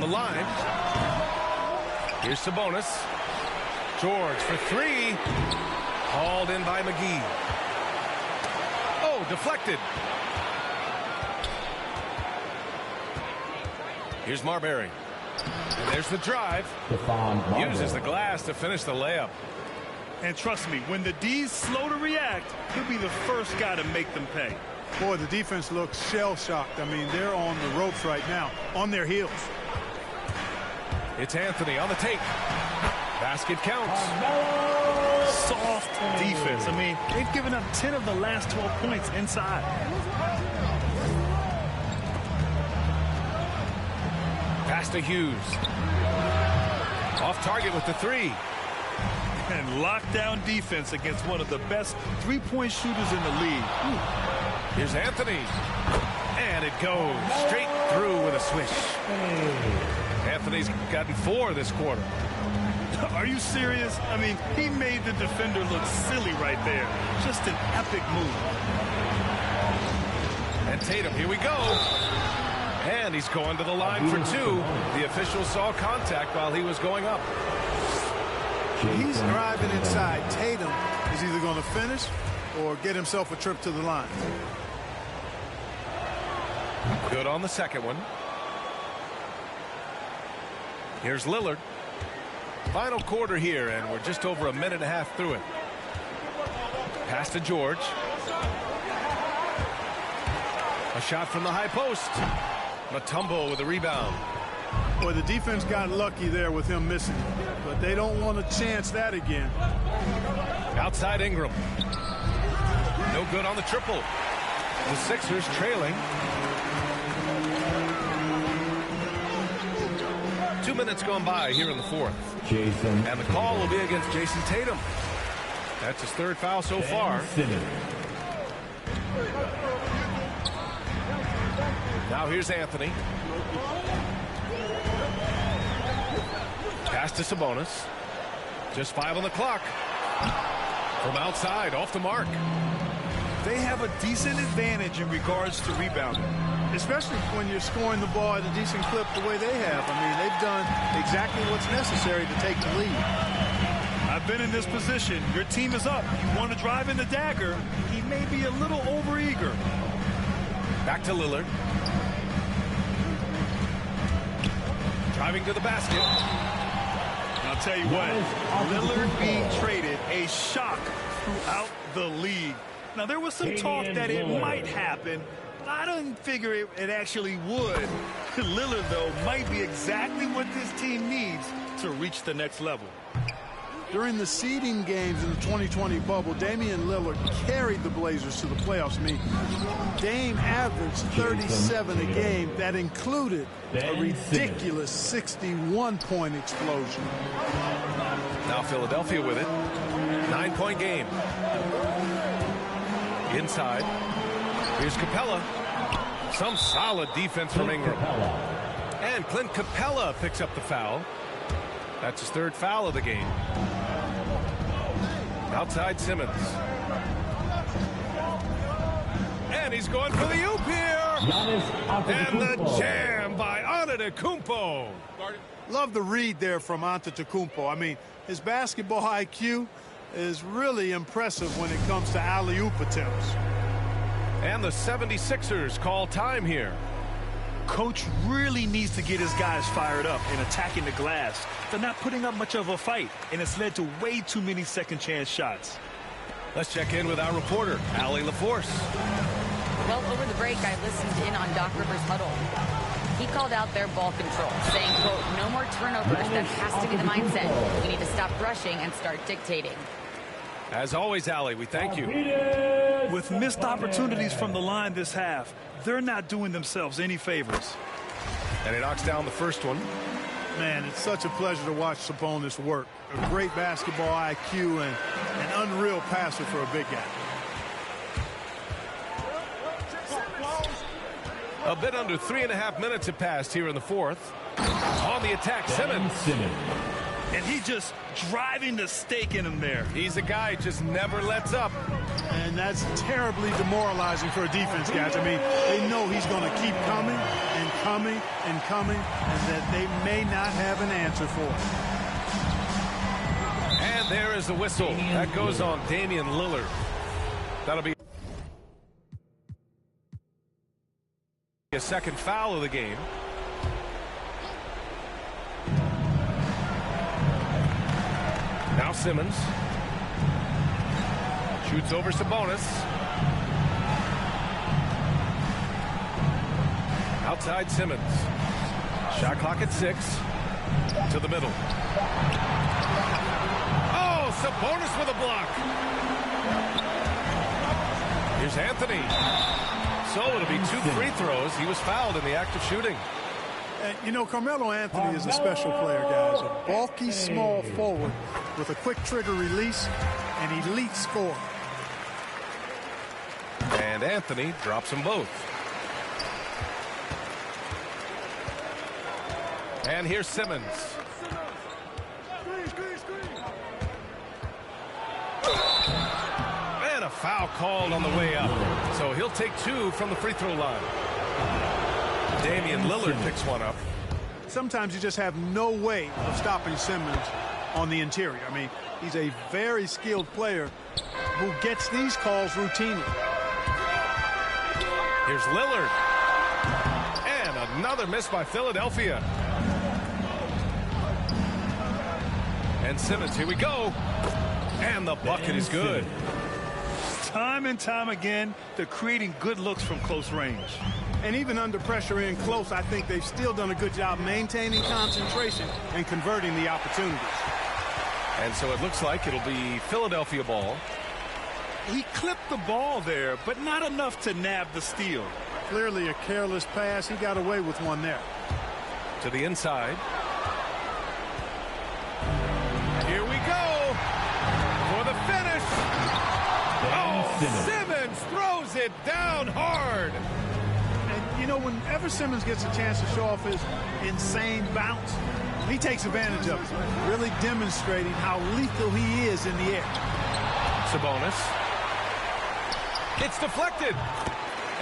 the line. Here's Sabonis. George for three. Hauled in by McGee. Oh, deflected. Here's Marbury. And there's the drive. Uses the glass to finish the layup. And trust me, when the D's slow to react, he'll be the first guy to make them pay. Boy, the defense looks shell-shocked. I mean, they're on the ropes right now, on their heels. It's Anthony on the take. Basket counts. Soft defense. I mean, they've given up 10 of the last 12 points inside. Pass to Hughes. Off target with the three. And lockdown defense against one of the best three-point shooters in the league. Here's Anthony. And it goes straight through with a swish. Anthony's gotten 4 this quarter. Are you serious? I mean, he made the defender look silly right there. Just an epic move. And Tatum, here we go. And he's going to the line for 2. The official saw contact while he was going up. He's driving inside. Tatum is either going to finish or get himself a trip to the line. Good on the second one. Here's Lillard. Final quarter here, and we're just over a minute and a half through it. Pass to George. A shot from the high post. Mutombo with a rebound. Boy, the defense got lucky there with him missing it, but they don't want to chance that again. Outside Ingram. No good on the triple. The Sixers trailing. 2 minutes gone by here in the fourth. And the call will be against Jason Tatum. That's his 3rd foul so far. Now here's Anthony. Pass to Sabonis. Just 5 on the clock. From outside, off the mark. They have a decent advantage in regards to rebounding. Especially when you're scoring the ball at a decent clip the way they have. I mean, they've done exactly what's necessary to take the lead. I've been in this position. Your team is up. You want to drive in the dagger. He may be a little overeager. Back to Lillard. Driving to the basket. I'll tell you what, Lillard being traded, a shock throughout the league. Now, there was some talk that it might happen. I didn't figure it actually would. Lillard, though, might be exactly what this team needs to reach the next level. During the seeding games in the 2020 bubble, Damian Lillard carried the Blazers to the playoffs. I mean, Dame averaged 37 a game. That included a ridiculous 61-point explosion. Now Philadelphia with it. 9-point game. Inside. Here's Capella. Some solid defense from Ingram. And Clint Capella picks up the foul. That's his 3rd foul of the game. Outside Simmons. And he's going for the oop here. And the jam by Antetokounmpo. Love the read there from Antetokounmpo. I mean, his basketball IQ is really impressive when it comes to alley-oop attempts. And the 76ers call time here. Coach really needs to get his guys fired up in attacking the glass. They're not putting up much of a fight, and it's led to way too many second-chance shots. Let's check in with our reporter, Allie LaForce. Well, over the break, I listened in on Doc Rivers' huddle. He called out their ball control, saying, quote, no more turnovers. That has to be the mindset. We need to stop rushing and start dictating. As always, Allie, we thank you. With missed opportunities from the line this half, they're not doing themselves any favors. And he knocks down the first one. Man, it's such a pleasure to watch Sabonis work. A great basketball IQ and an unreal passer for a big guy. A bit under 3.5 minutes have passed here in the fourth. On the attack, Simmons. and he just driving the stake in him there. He's a guy who just never lets up. And that's terribly demoralizing for a defense, guys. I mean, they know he's going to keep coming and coming and coming, and that they may not have an answer for it. And there is the whistle. That goes on Damian Lillard. That'll be a second foul of the game. Now Simmons shoots over Sabonis. Outside Simmons. Shot clock at 6. To the middle. Oh, Sabonis with a block. Here's Anthony. So it'll be 2 free throws. He was fouled in the act of shooting. And, you know, Carmelo Anthony is a special player, guys. A bulky, small forward with a quick trigger release and elite score. And Anthony drops them both. And here's Simmons. And a foul called on the way up. So he'll take 2 from the free throw line. Damian Lillard picks one up. Sometimes you just have no way of stopping Simmons on the interior. I mean, he's a very skilled player who gets these calls routinely. Here's Lillard. And another miss by Philadelphia. And Simmons, here we go. And the bucket is good. Time and time again, they're creating good looks from close range. And even under pressure in close, I think they've still done a good job maintaining concentration and converting the opportunities. And so it looks like it'll be Philadelphia ball. He clipped the ball there, but not enough to nab the steal. Clearly a careless pass. He got away with one there. To the inside. Here we go for the finish. Oh, Simmons throws it down hard. And, you know, whenever Simmons gets a chance to show off his insane bounce, he takes advantage of it, really demonstrating how lethal he is in the air. Sabonis. It's deflected.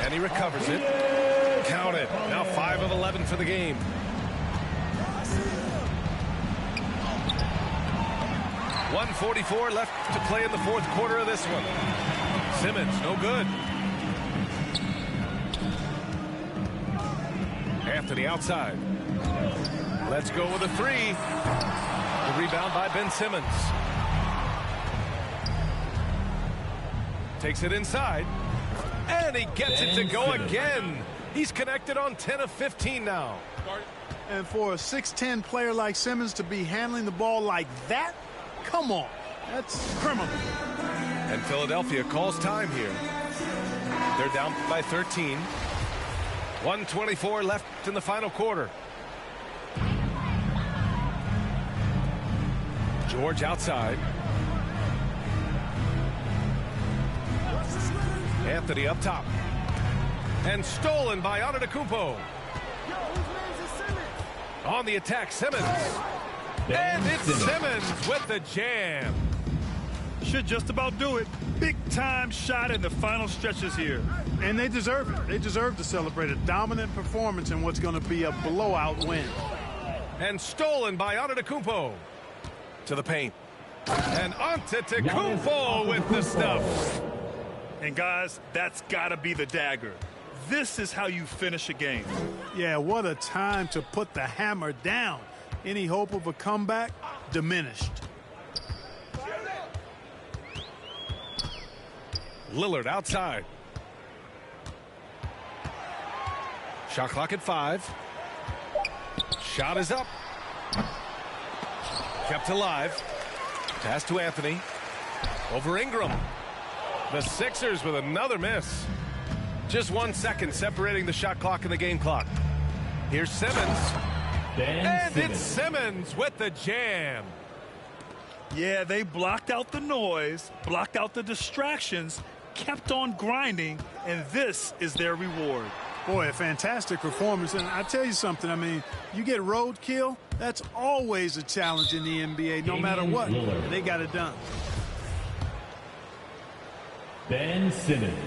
And he recovers it. Count it. Now 5 of 11 for the game. .144 left to play in the fourth quarter of this one. Simmons, no good. Anthony outside. Let's go with a 3. The rebound by Ben Simmons. Takes it inside. And he gets it to go again. He's connected on 10 of 15 now. And for a 6'10 player like Simmons to be handling the ball like that, come on. That's criminal. And Philadelphia calls time here. They're down by 13. 1:24 left in the final quarter. George outside. Anthony up top. And stolen by Antetokounmpo. On the attack, Simmons. And it's Simmons with the jam. Should just about do it. Big time shot in the final stretches here. And they deserve it. They deserve to celebrate a dominant performance in what's going to be a blowout win. And stolen by Antetokounmpo. To the paint. And Antetokounmpo with the stuff. And guys, that's got to be the dagger. This is how you finish a game. Yeah, what a time to put the hammer down. Any hope of a comeback diminished. Lillard outside. Shot clock at 5. Shot is up. Kept alive. Pass to Anthony. Over Ingram. The Sixers with another miss. Just 1 second separating the shot clock and the game clock. Here's Simmons. And it's Simmons with the jam. Yeah, they blocked out the noise, blocked out the distractions, kept on grinding, and this is their reward. Boy, a fantastic performance. And I tell you something, I mean, you get roadkill, that's always a challenge in the NBA, no matter what. They got it done. Ben Simmons.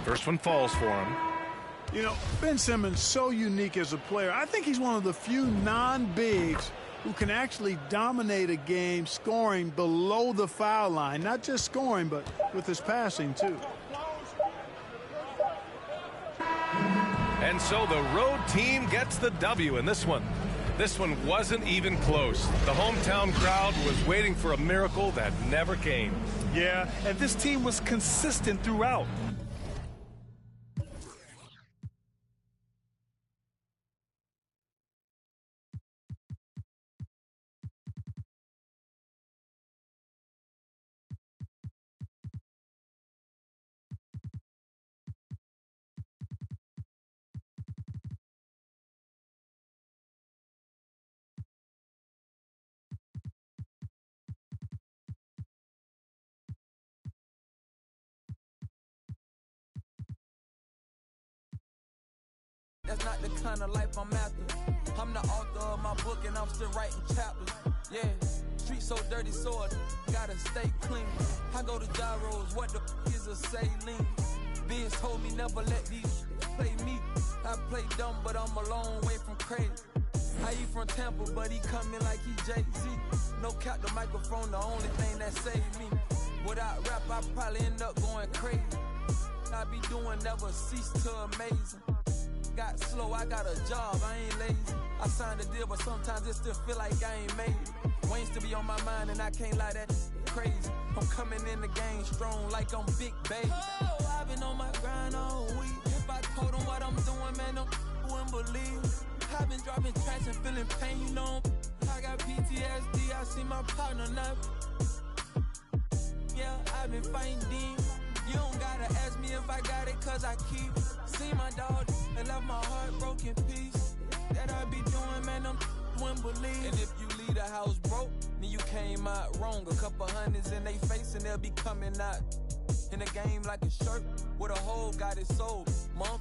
First one falls for him. You know, Ben Simmons, so unique as a player. I think he's one of the few non-bigs who can actually dominate a game scoring below the foul line. Not just scoring, but with his passing, too. And so the road team gets the W in this one. This one wasn't even close. The hometown crowd was waiting for a miracle that never came. Yeah, and this team was consistent throughout. That's not the kind of life I'm after. I'm the author of my book and I'm still writing chapters. Yeah, street so dirty, so I gotta stay clean. I go to gyros, what the is a saline? Vince told me never let these play me. I play dumb, but I'm a long way from crazy. I eat from Tampa, but he coming like he Jay-Z. No cap, the microphone, the only thing that saved me. Without rap, I probably end up going crazy. I be doing never cease to amaze 'em. Got slow, I got a job, I ain't lazy. I signed a deal, but sometimes it still feel like I ain't made it. Wayne still be on my mind, and I can't lie, that crazy. I'm coming in the game strong like I'm Big Baby. Oh, I've been on my grind all week. If I told them what I'm doing, man, them wouldn't believe. I've been dropping tracks and feeling pain, you know. I got PTSD, I see my partner now. Yeah, I've been fighting demons. You don't gotta ask me if I got it, cause I keep. See my dog and left my heart broken piece. That I be doing, man, them wouldn't believe. And if you leave the house broke, then you came out wrong. A couple hundreds in they face and they'll be coming out in the game like a shirt with a hole got it sold. Mom,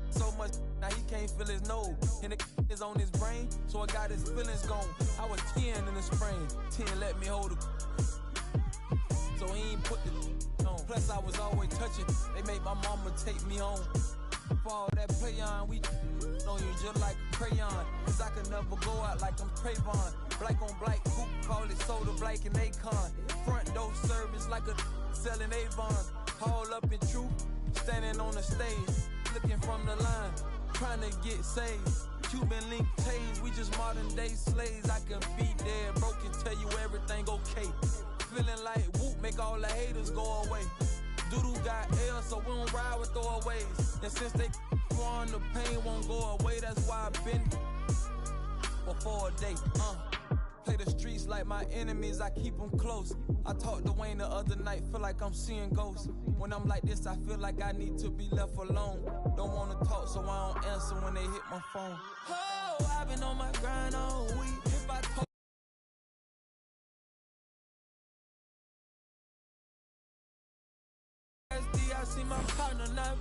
so much now he can't feel his nose. And the is on his brain, so I got his feelings gone. I was 10 in the spring, 10 let me hold it. So he ain't put the on. Plus I was always touching. They made my mama take me home. For all that play on, we know you just like a crayon. Cause I could never go out like I'm Trayvon. Black on black, coupe, call it soda, black and Akon. Front door service like a selling Avon. Haul up in truth, standing on the stage, looking from the line, trying to get saved. Cuban link tase, we just modern day slaves. I can be dead broke and tell you everything okay. Feeling like whoop, make all the haters go away. Doodoo got L, so we don't ride with throwaways. And since they on the pain won't go away, that's why I've been for a day. Play the streets like my enemies, I keep them close. I talked to Wayne the other night, feel like I'm seeing ghosts. When I'm like this, I feel like I need to be left alone. Don't wanna talk, so I don't answer when they hit my phone. Oh, I've been on my grind all week. If I talk I see my partner now.